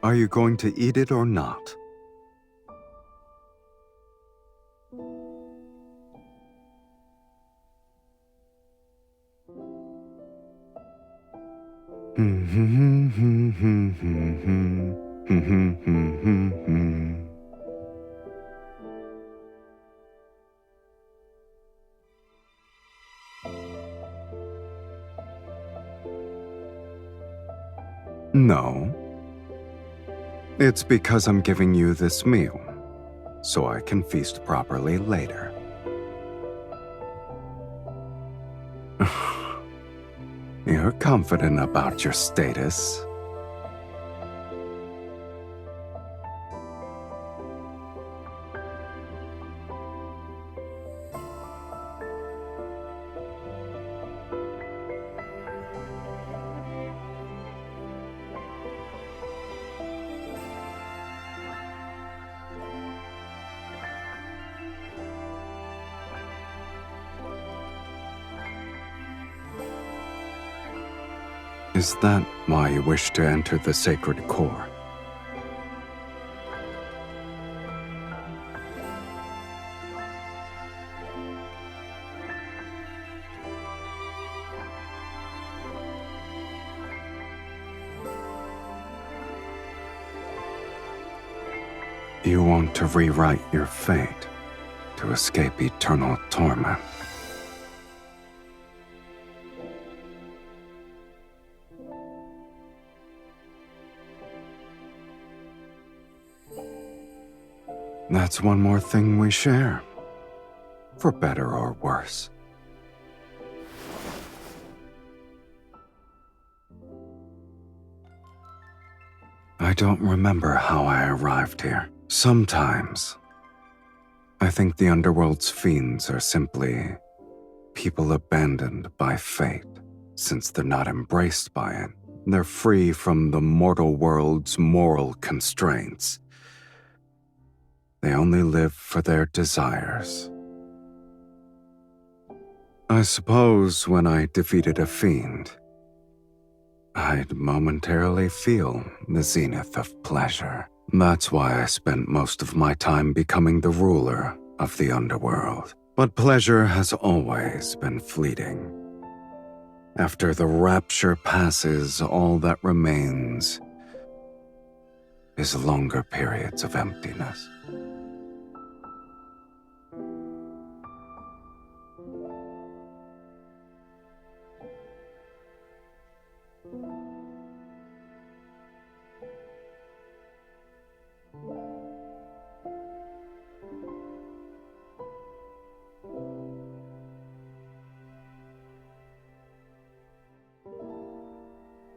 Are you going to eat it or not? No. It's because I'm giving you this meal, so I can feast properly later. You're confident about your status. Is that why you wish to enter the sacred core? You want to rewrite your fate to escape eternal torment. That's one more thing we share, for better or worse. I don't remember how I arrived here. Sometimes, I think the underworld's fiends are simply people abandoned by fate. Since they're not embraced by it, they're free from the mortal world's moral constraints. They only live for their desires. I suppose when I defeated a fiend, I'd momentarily feel the zenith of pleasure. That's why I spent most of my time becoming the ruler of the underworld. But pleasure has always been fleeting. After the rapture passes, all that remains is longer periods of emptiness.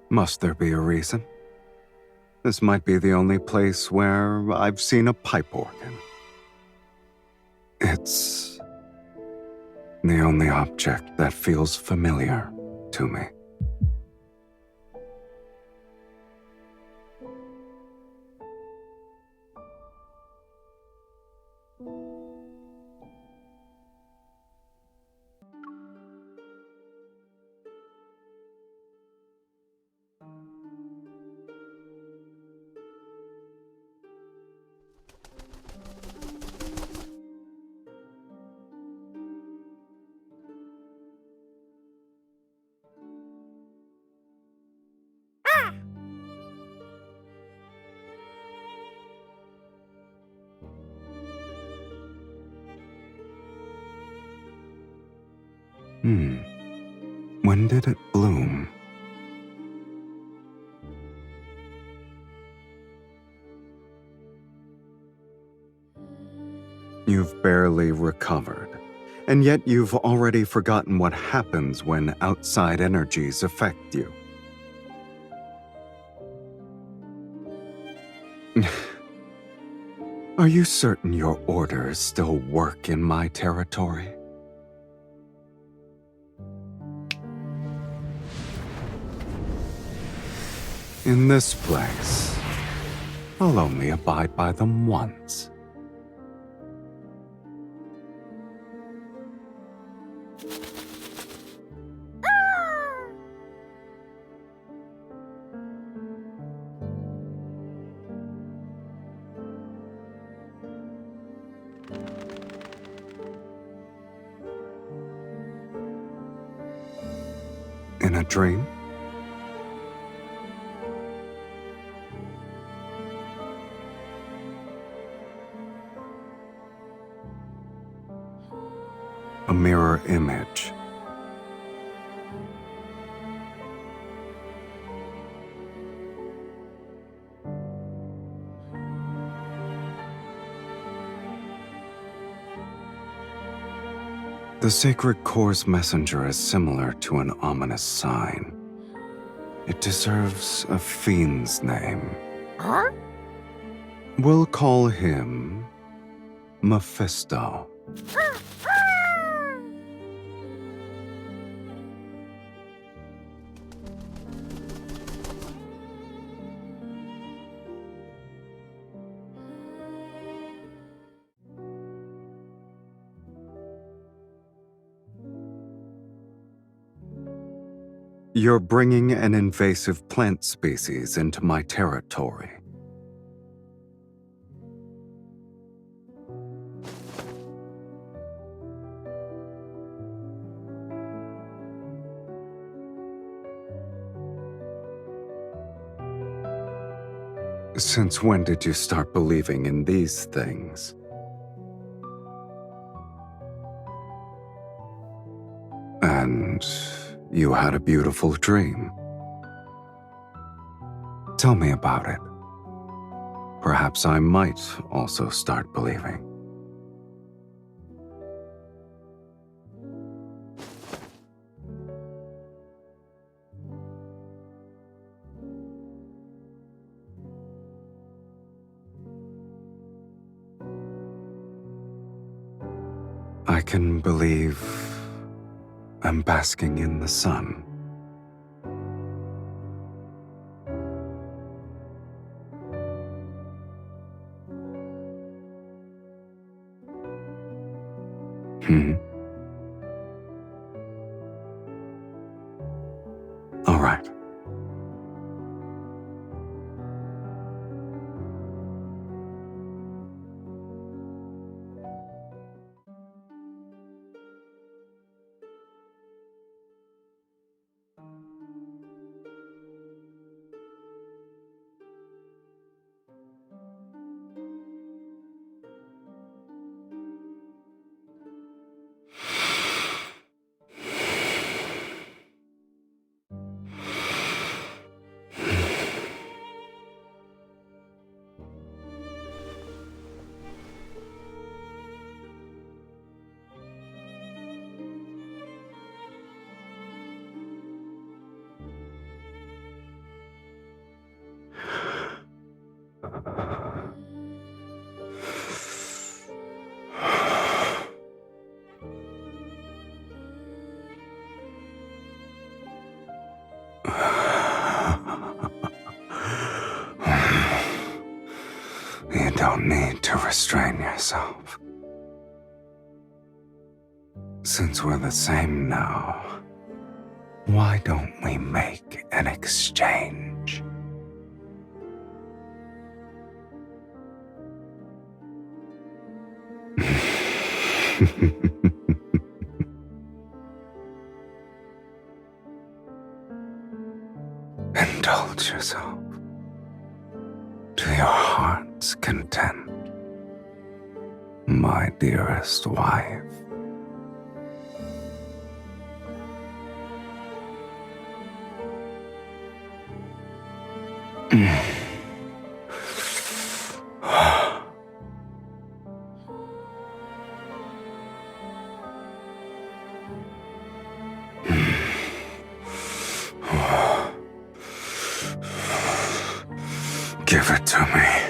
Must there be a reason? This might be the only place where I've seen a pipe organ. It's the only object that feels familiar to me. When did it bloom? You've barely recovered, and yet you've already forgotten what happens when outside energies affect you. Are you certain your orders still work in my territory? In this place, I'll only abide by them once. In a dream? A mirror image. The sacred core's messenger is similar to an ominous sign. It deserves a fiend's name.
Huh?
We'll call him Mephisto. You're bringing an invasive plant species into my territory. Since when did you start believing in these things? And you had a beautiful dream. Tell me about it. Perhaps I might also start believing. I can believe I'm basking in the sun. All right. You don't need to restrain yourself. Since we're the same now, why don't we make an exchange? Indulge yourself to your heart's content, my dearest wife. Give it to me.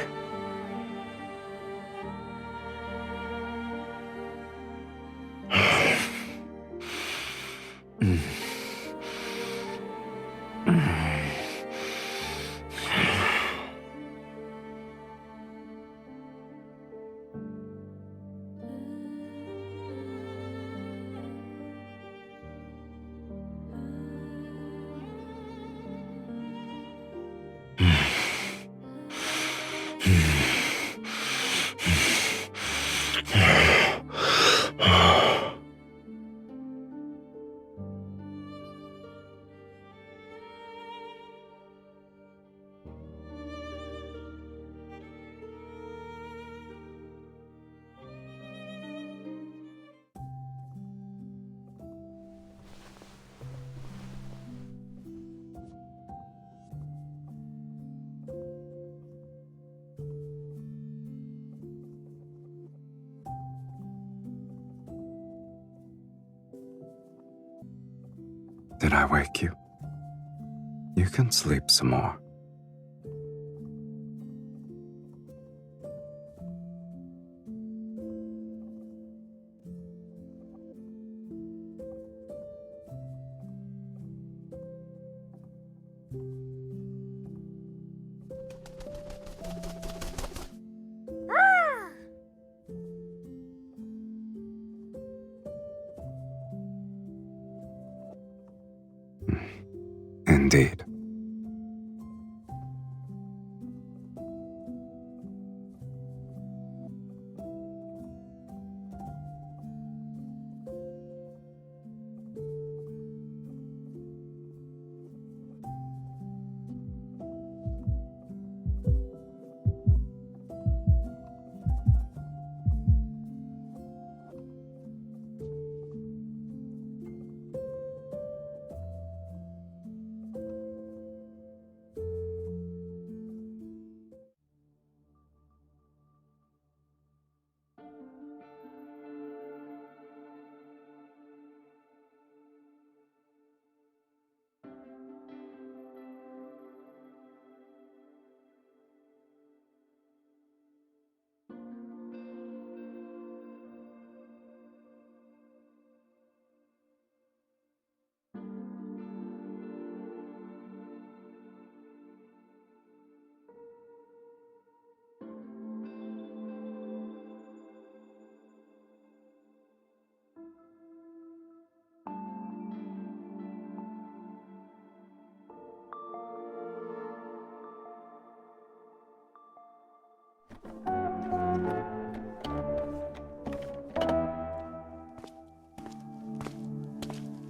Did I wake you? You can sleep some more. Indeed.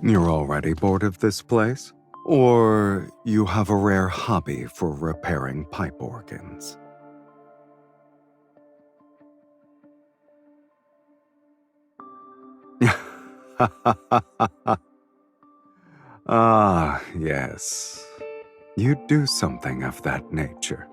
You're already bored of this place? Or you have a rare hobby for repairing pipe organs? Ah, yes. You do something of that nature.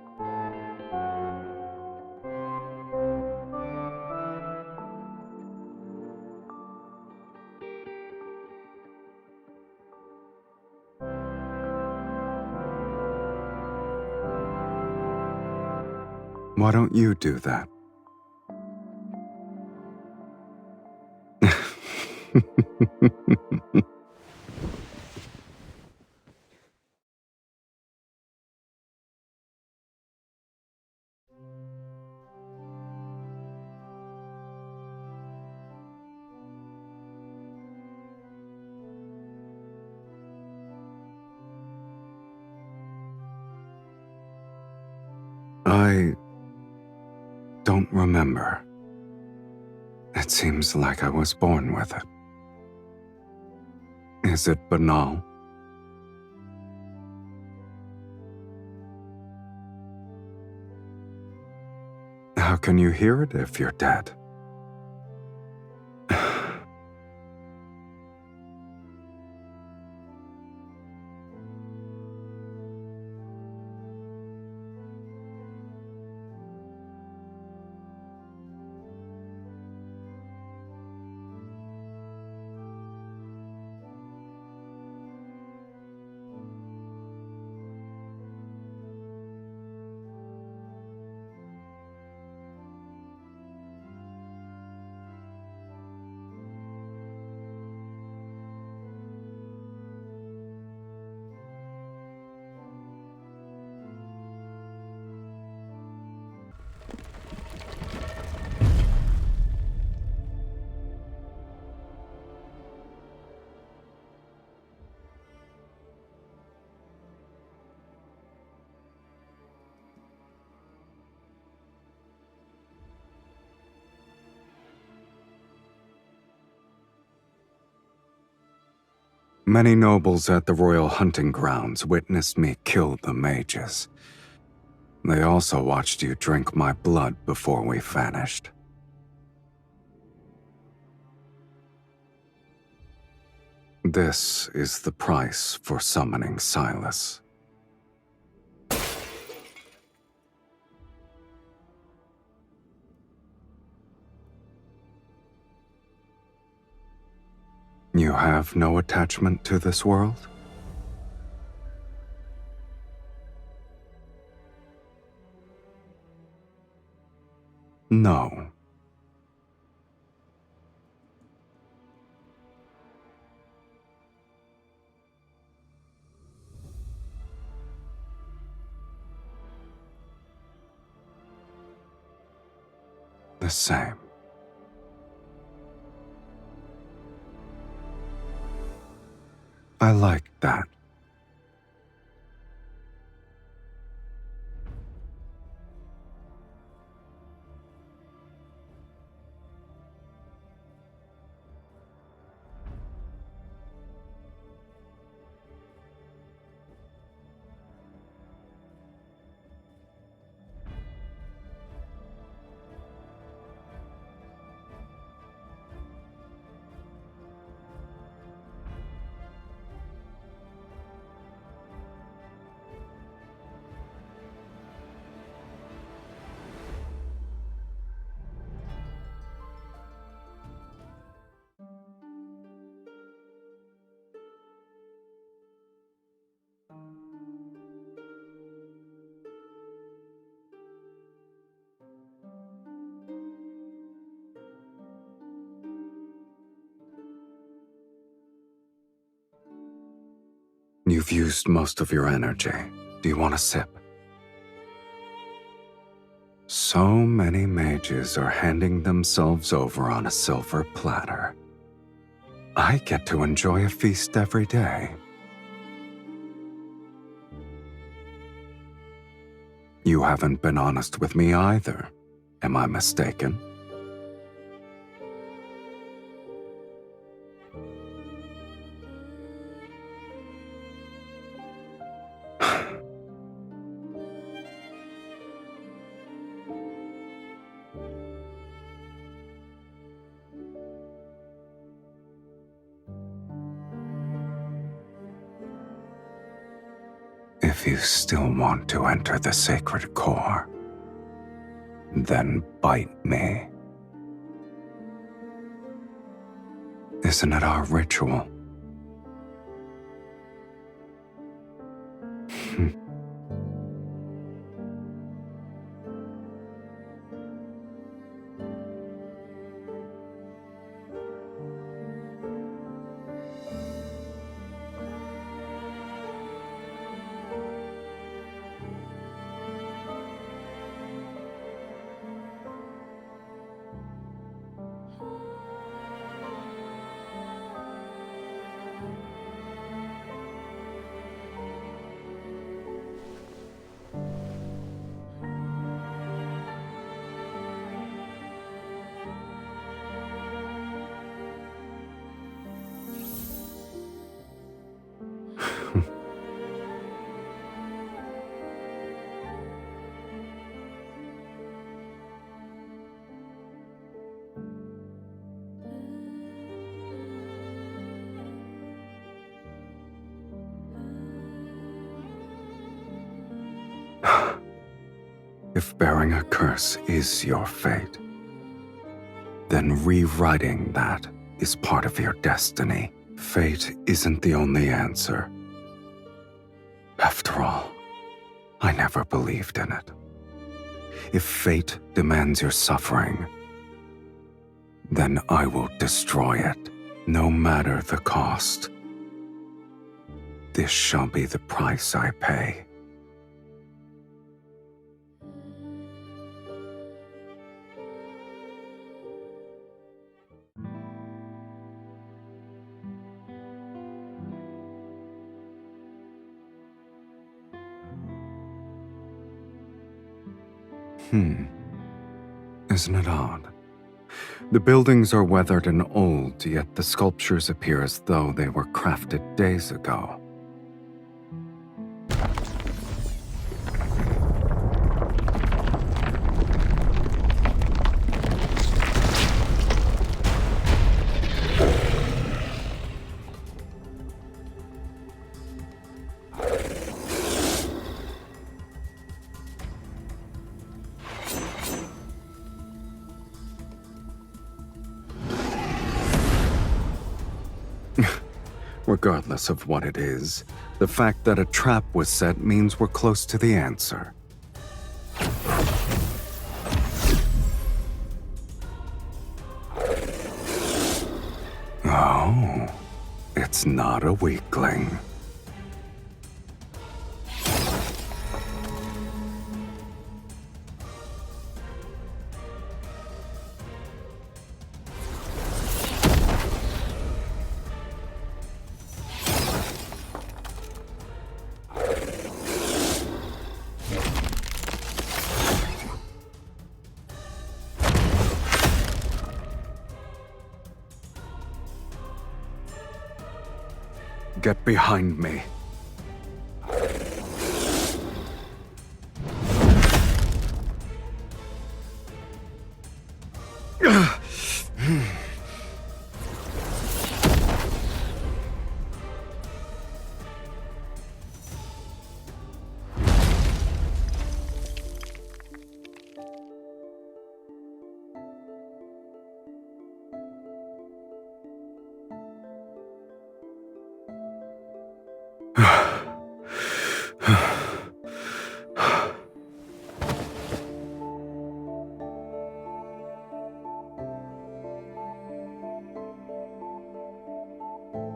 Why don't you do that? I don't remember. It seems like I was born with it. Is it banal? How can you hear it if you're dead? Many nobles at the royal hunting grounds witnessed me kill the mages. They also watched you drink my blood before we vanished. This is the price for summoning Sylus. You have no attachment to this world? No. The same. I like that. You've used most of your energy. Do you want a sip? So many mages are handing themselves over on a silver platter. I get to enjoy a feast every day. You haven't been honest with me either. Am I mistaken? If you still want to enter the sacred core, then bite me. Isn't it our ritual? If bearing a curse is your fate, then rewriting that is part of your destiny. Fate isn't the only answer. After all, I never believed in it. If fate demands your suffering, then I will destroy it, no matter the cost. This shall be the price I pay. Isn't it odd? The buildings are weathered and old, yet the sculptures appear as though they were crafted days ago. Regardless of what it is, the fact that a trap was set means we're close to the answer. Oh, it's not a weakling. Get behind me.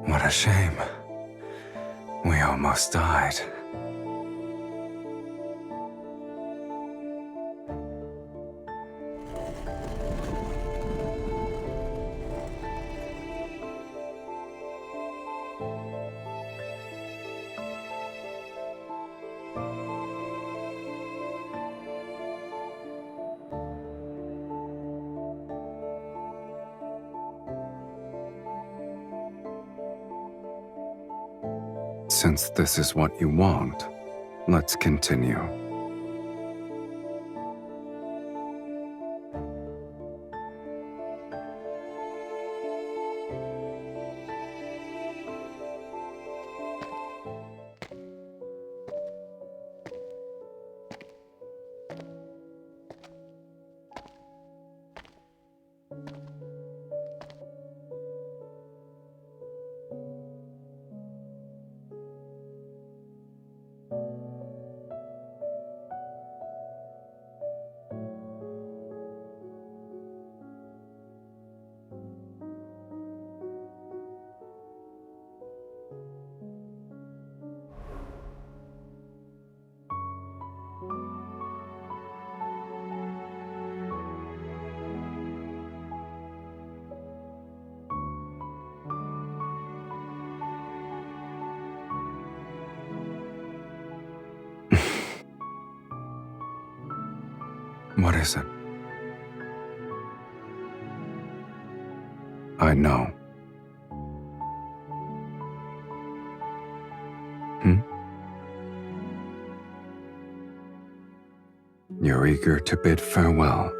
What a shame. We almost died. Since this is what you want, let's continue. What is it? I know. You're eager to bid farewell.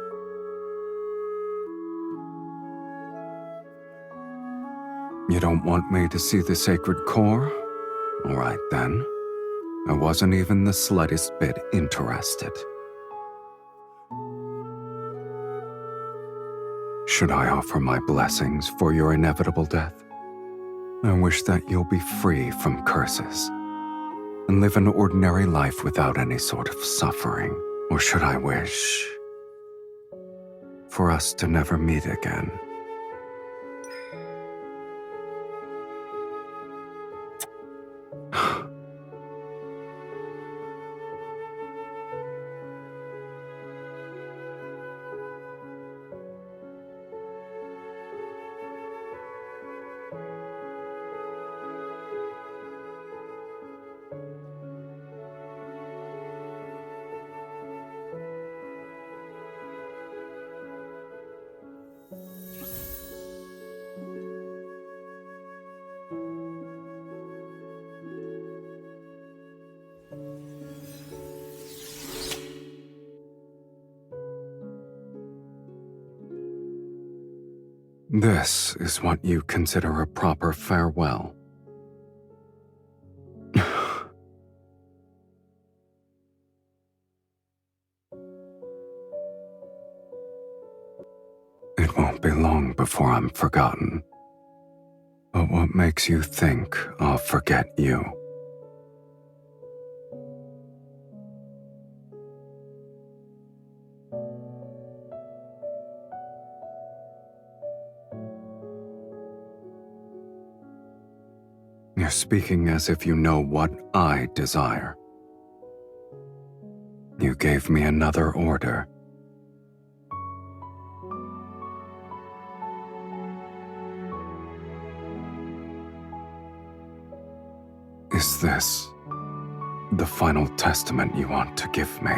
You don't want me to see the sacred core? All right, then. I wasn't even the slightest bit interested. Should I offer my blessings for your inevitable death? I wish that you'll be free from curses and live an ordinary life without any sort of suffering. Or should I wish for us to never meet again? This is what you consider a proper farewell. It won't be long before I'm forgotten. But what makes you think I'll forget you? You're speaking as if you know what I desire. You gave me another order. Is this the final testament you want to give me?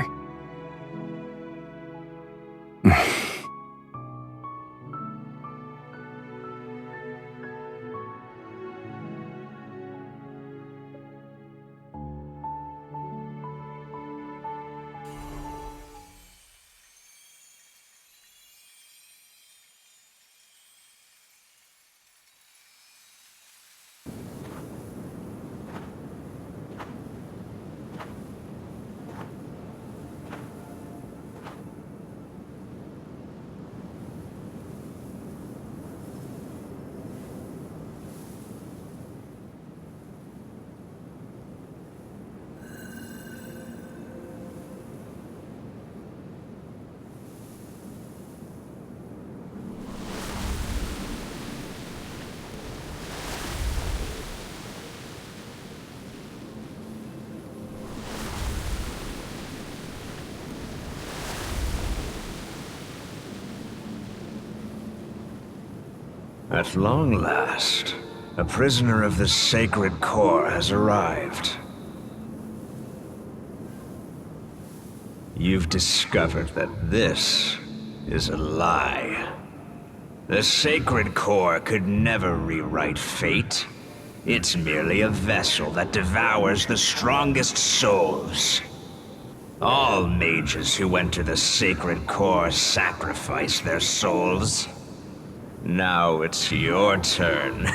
At long last, a prisoner of the Sacred Core has arrived. You've discovered that this is a lie. The Sacred Core could never rewrite fate. It's merely a vessel that devours the strongest souls. All mages who enter the Sacred Core sacrifice their souls. Now it's your turn.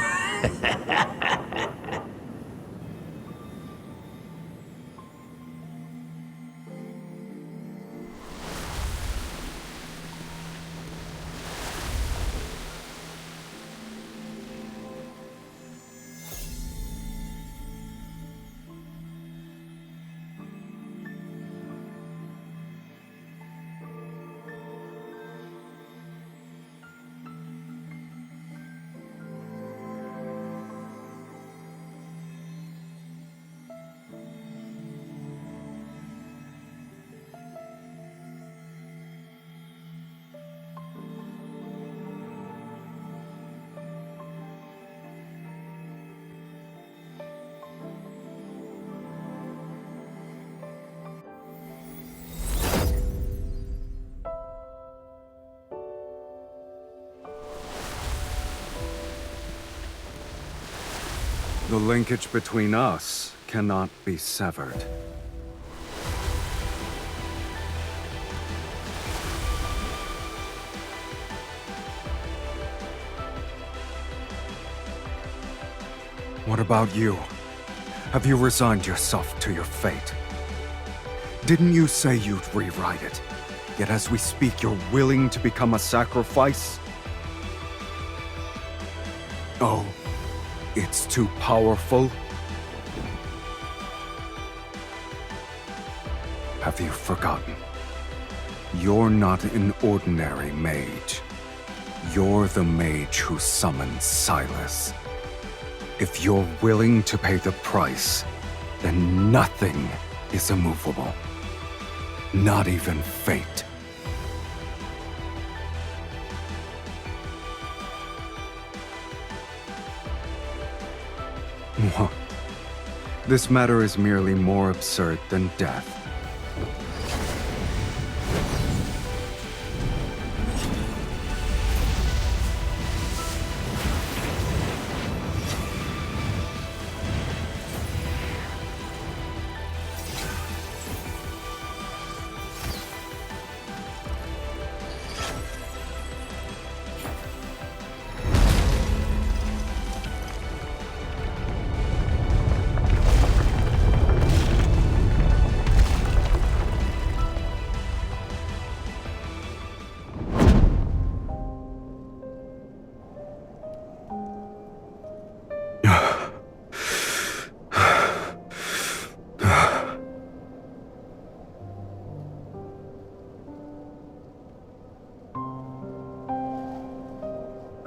The linkage between us cannot be severed. What about you? Have you resigned yourself to your fate? Didn't you say you'd rewrite it? Yet as we speak, you're willing to become a sacrifice? Oh, it's too powerful? Have you forgotten? You're not an ordinary mage. You're the mage who summoned Sylus. If you're willing to pay the price, then nothing is immovable. Not even fate. What? This matter is merely more absurd than death.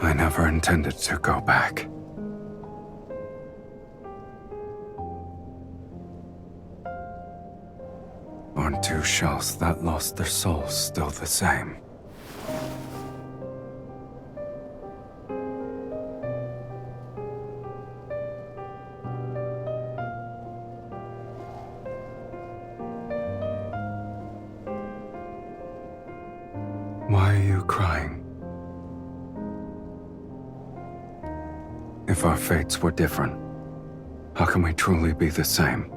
I never intended to go back. Aren't two shells that lost their souls still the same? Why are you crying? If our fates were different, how can we truly be the same?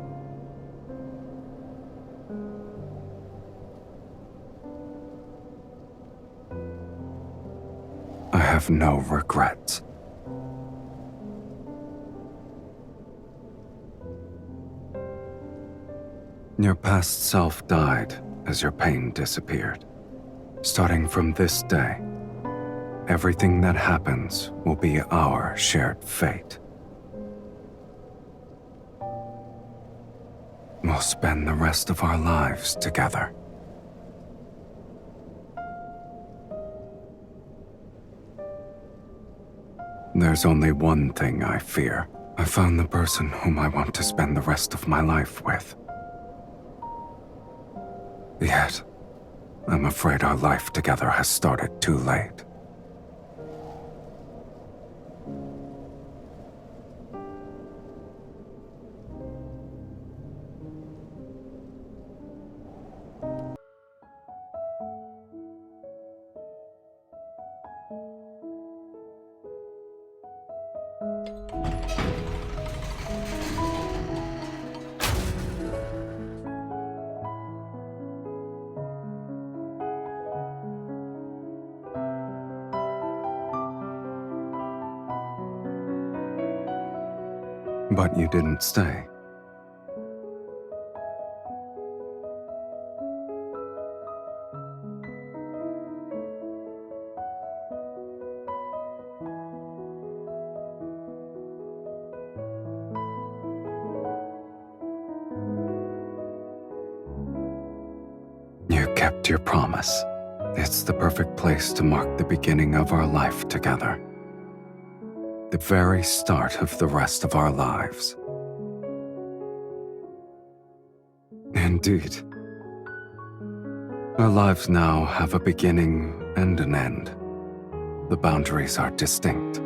I have no regrets. Your past self died as your pain disappeared. Starting from this day, everything that happens will be our shared fate. We'll spend the rest of our lives together. There's only one thing I fear. I found the person whom I want to spend the rest of my life with. Yet, I'm afraid our life together has started too late. But you didn't stay. You kept your promise. It's the perfect place to mark the beginning of our life together. The very start of the rest of our lives. Indeed. Our lives now have a beginning and an end. The boundaries are distinct.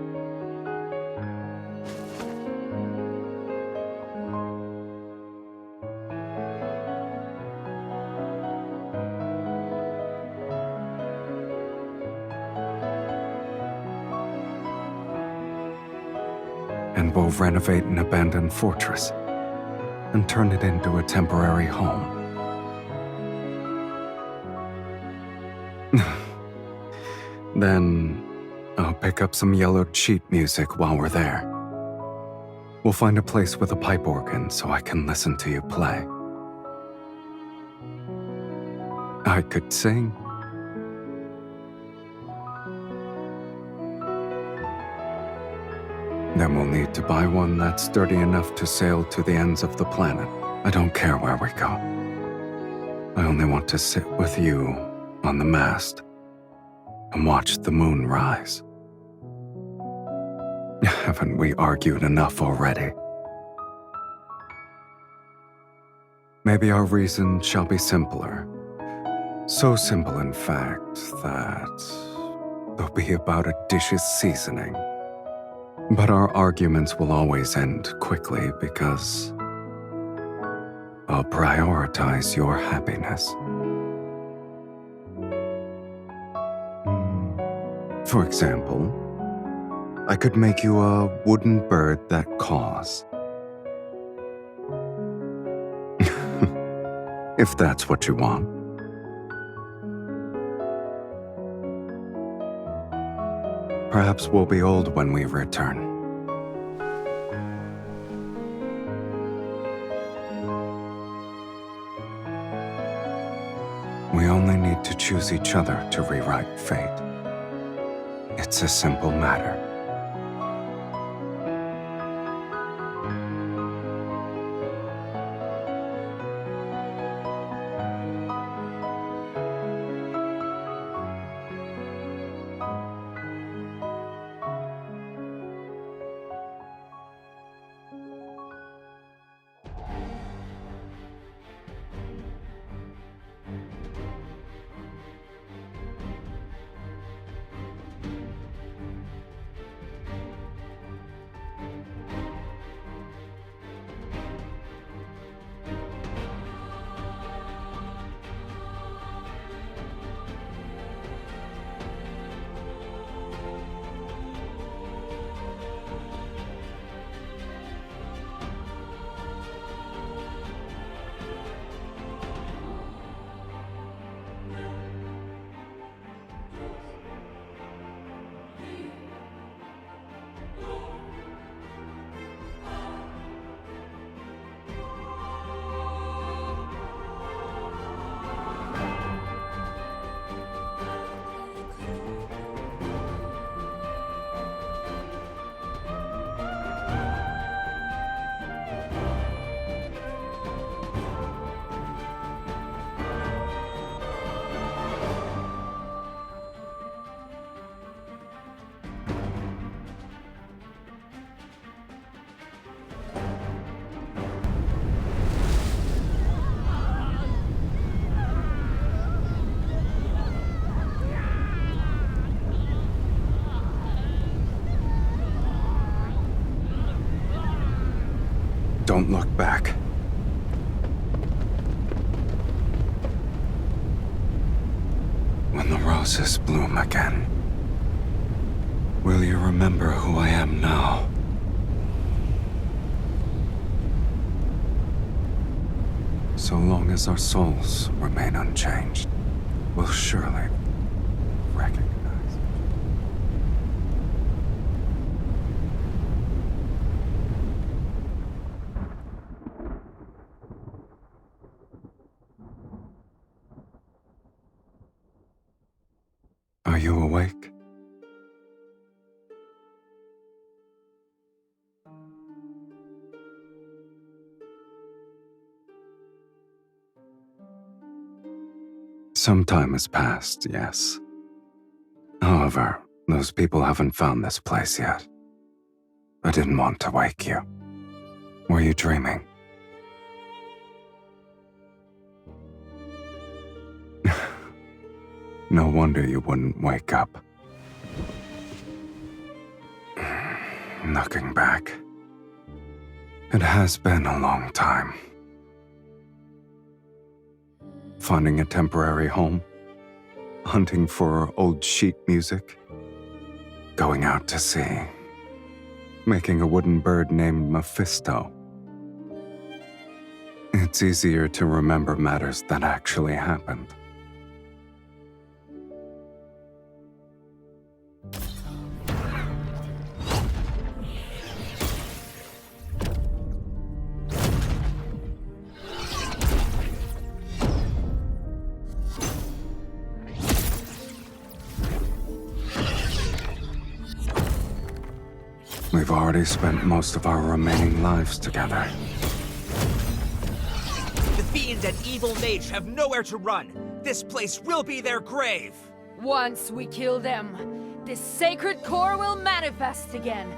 And we'll renovate an abandoned fortress and turn it into a temporary home. Then I'll pick up some yellowed sheet music while we're there. We'll find a place with a pipe organ so I can listen to you play. I could sing. Then we'll need to buy one that's sturdy enough to sail to the ends of the planet. I don't care where we go. I only want to sit with you on the mast and watch the moon rise. Haven't we argued enough already? Maybe our reason shall be simpler. So simple, in fact, that they'll be about a dish's seasoning. But our arguments will always end quickly because I'll prioritize your happiness. For example, I could make you a wooden bird that caws. If that's what you want. Perhaps we'll be old when we return. We only need to choose each other to rewrite fate. It's a simple matter. Don't look back. When the roses bloom again, will you remember who I am now? So long as our souls remain unchanged, we'll surely recognize. Are you awake? Some time has passed, yes. However, those people haven't found this place yet. I didn't want to wake you. Were you dreaming? No wonder you wouldn't wake up. Looking back, it has been a long time. Finding a temporary home, hunting for old sheet music, going out to sea, making a wooden bird named Mephisto. It's easier to remember matters that actually happened. We've already spent most of our remaining lives together.
The fiend and evil mage have nowhere to run. This place will be their grave.
Once we kill them, this sacred core will manifest again.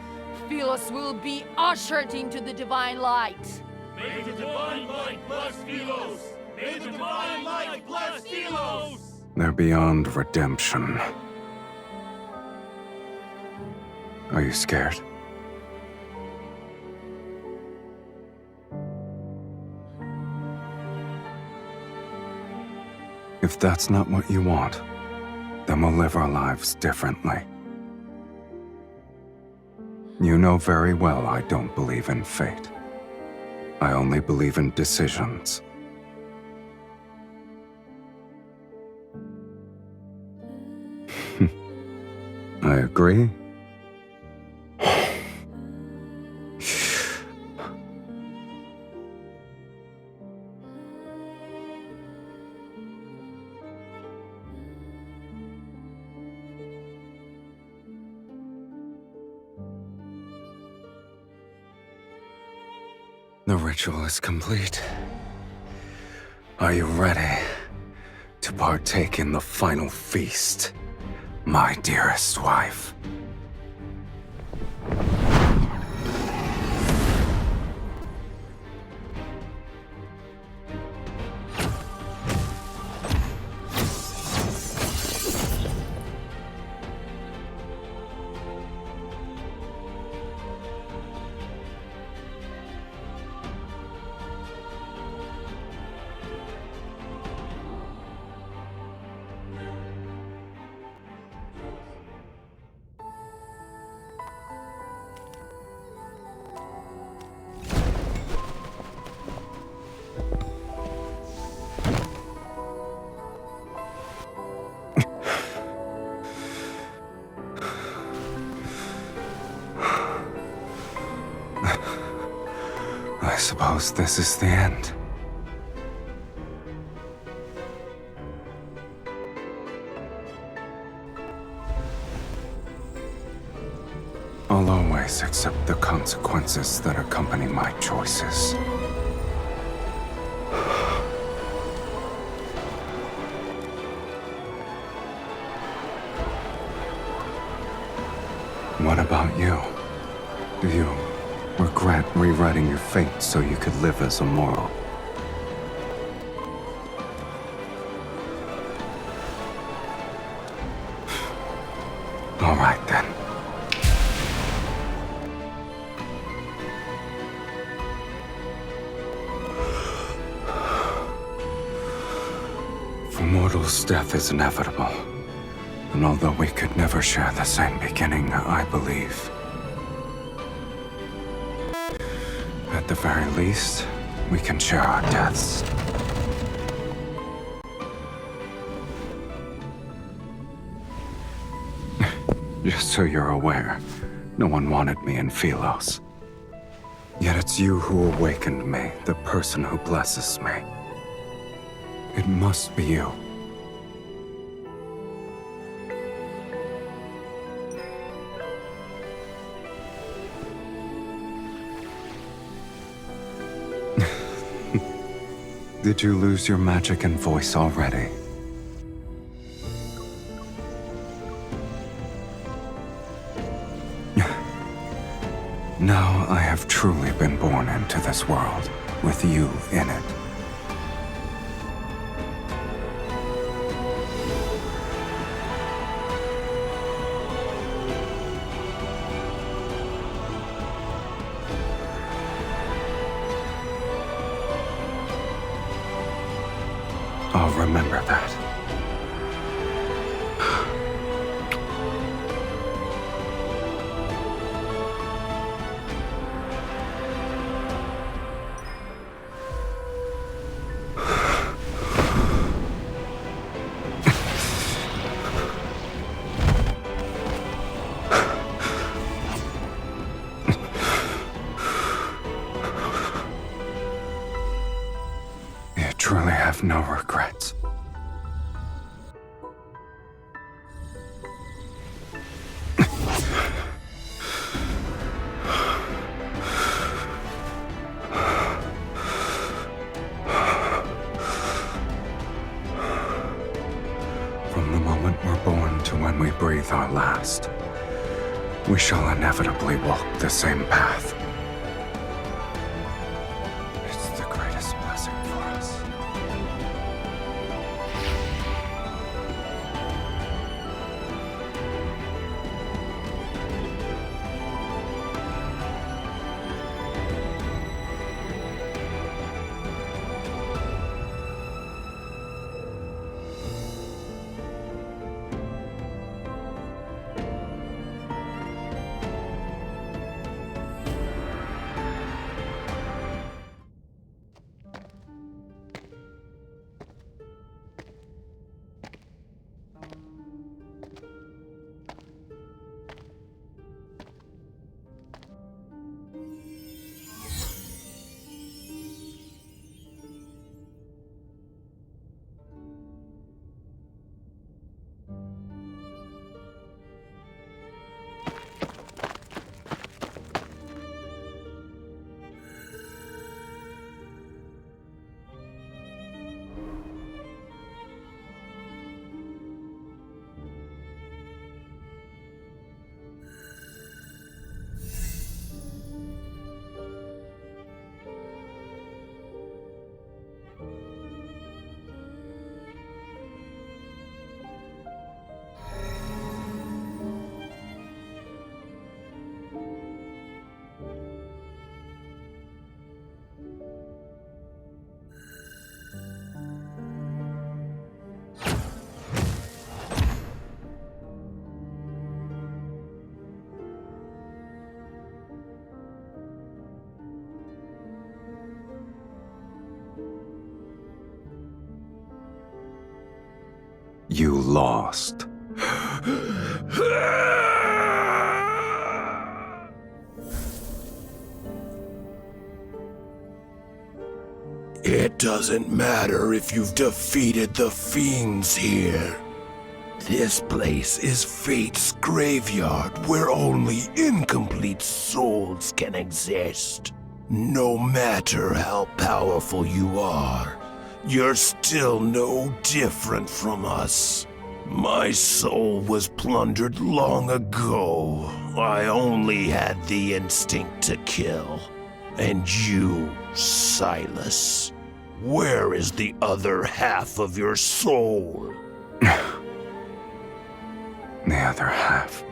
Sylus will be ushered into the divine light.
May the divine light bless Sylus! May the divine light bless Sylus!
They're beyond redemption. Are you scared? If that's not what you want, then we'll live our lives differently. You know very well I don't believe in fate. I only believe in decisions. I agree. The ritual is complete. Are you ready to partake in the final feast, my dearest wife? I suppose this is the end. I'll always accept the consequences that accompany my choices. What about you? Do you regret rewriting your fate so you could live as a mortal? All right then. For mortals, death is inevitable. And although we could never share the same beginning, I believe, at the very least, we can share our deaths. Just so you're aware, no one wanted me in Sylus. Yet it's you who awakened me, the person who blesses me. It must be you. Did you lose your magic and voice already? Now I have truly been born into this world, with you in it. I'll remember that. You truly have no regrets. moment we're born to when we breathe our last, we shall inevitably walk the same path. It's the greatest blessing for us. You lost.
It doesn't matter if you've defeated the fiends here. This place is Fate's graveyard where only incomplete souls can exist. No matter how powerful you are, you're still no different from us. My soul was plundered long ago. I only had the instinct to kill. And you, Sylus, where is the other half of your soul?
The other half.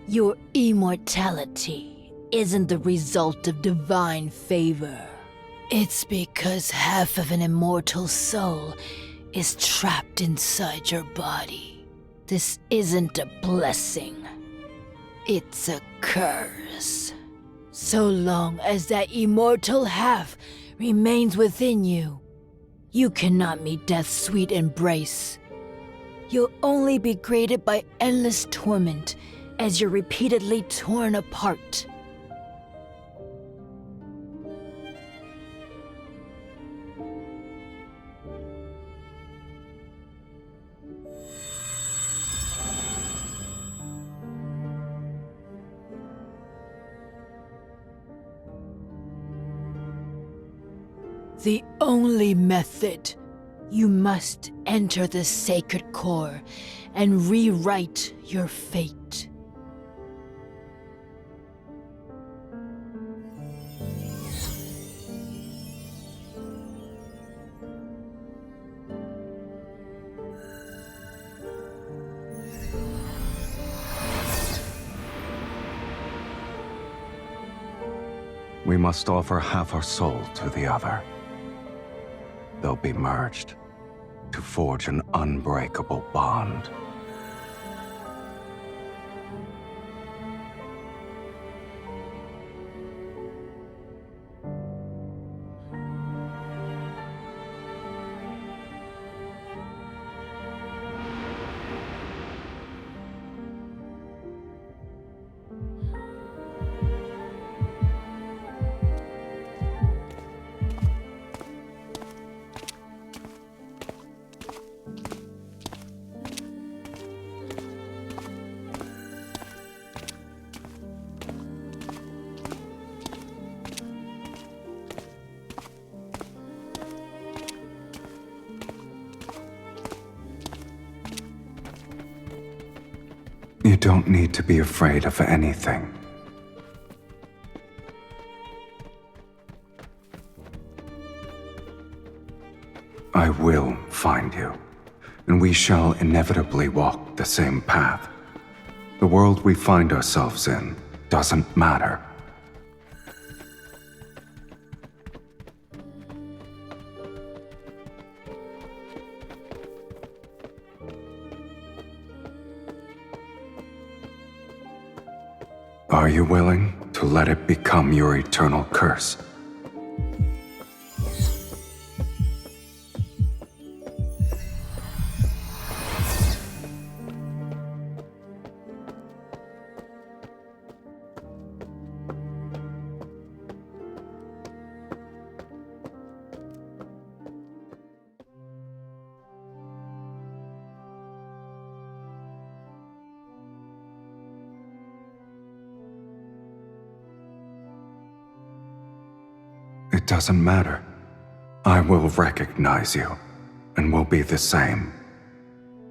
Your immortality isn't the result of divine favor. It's because half of an immortal soul is trapped inside your body. This isn't a blessing. It's a curse. So long as that immortal half remains within you, you cannot meet death's sweet embrace. You'll only be greeted by endless torment as you're repeatedly torn apart. The only method, you must enter the sacred core and rewrite your fate.
We must offer half our soul to the other. They'll be merged to forge an unbreakable bond. don't need to be afraid of anything. I will find you, and we shall inevitably walk the same path. The world we find ourselves in doesn't matter. Are you willing to let it become your eternal curse? It doesn't matter. I will recognize you, and will be the same.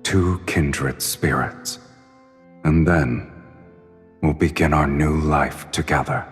Two kindred spirits. And then, we'll begin our new life together.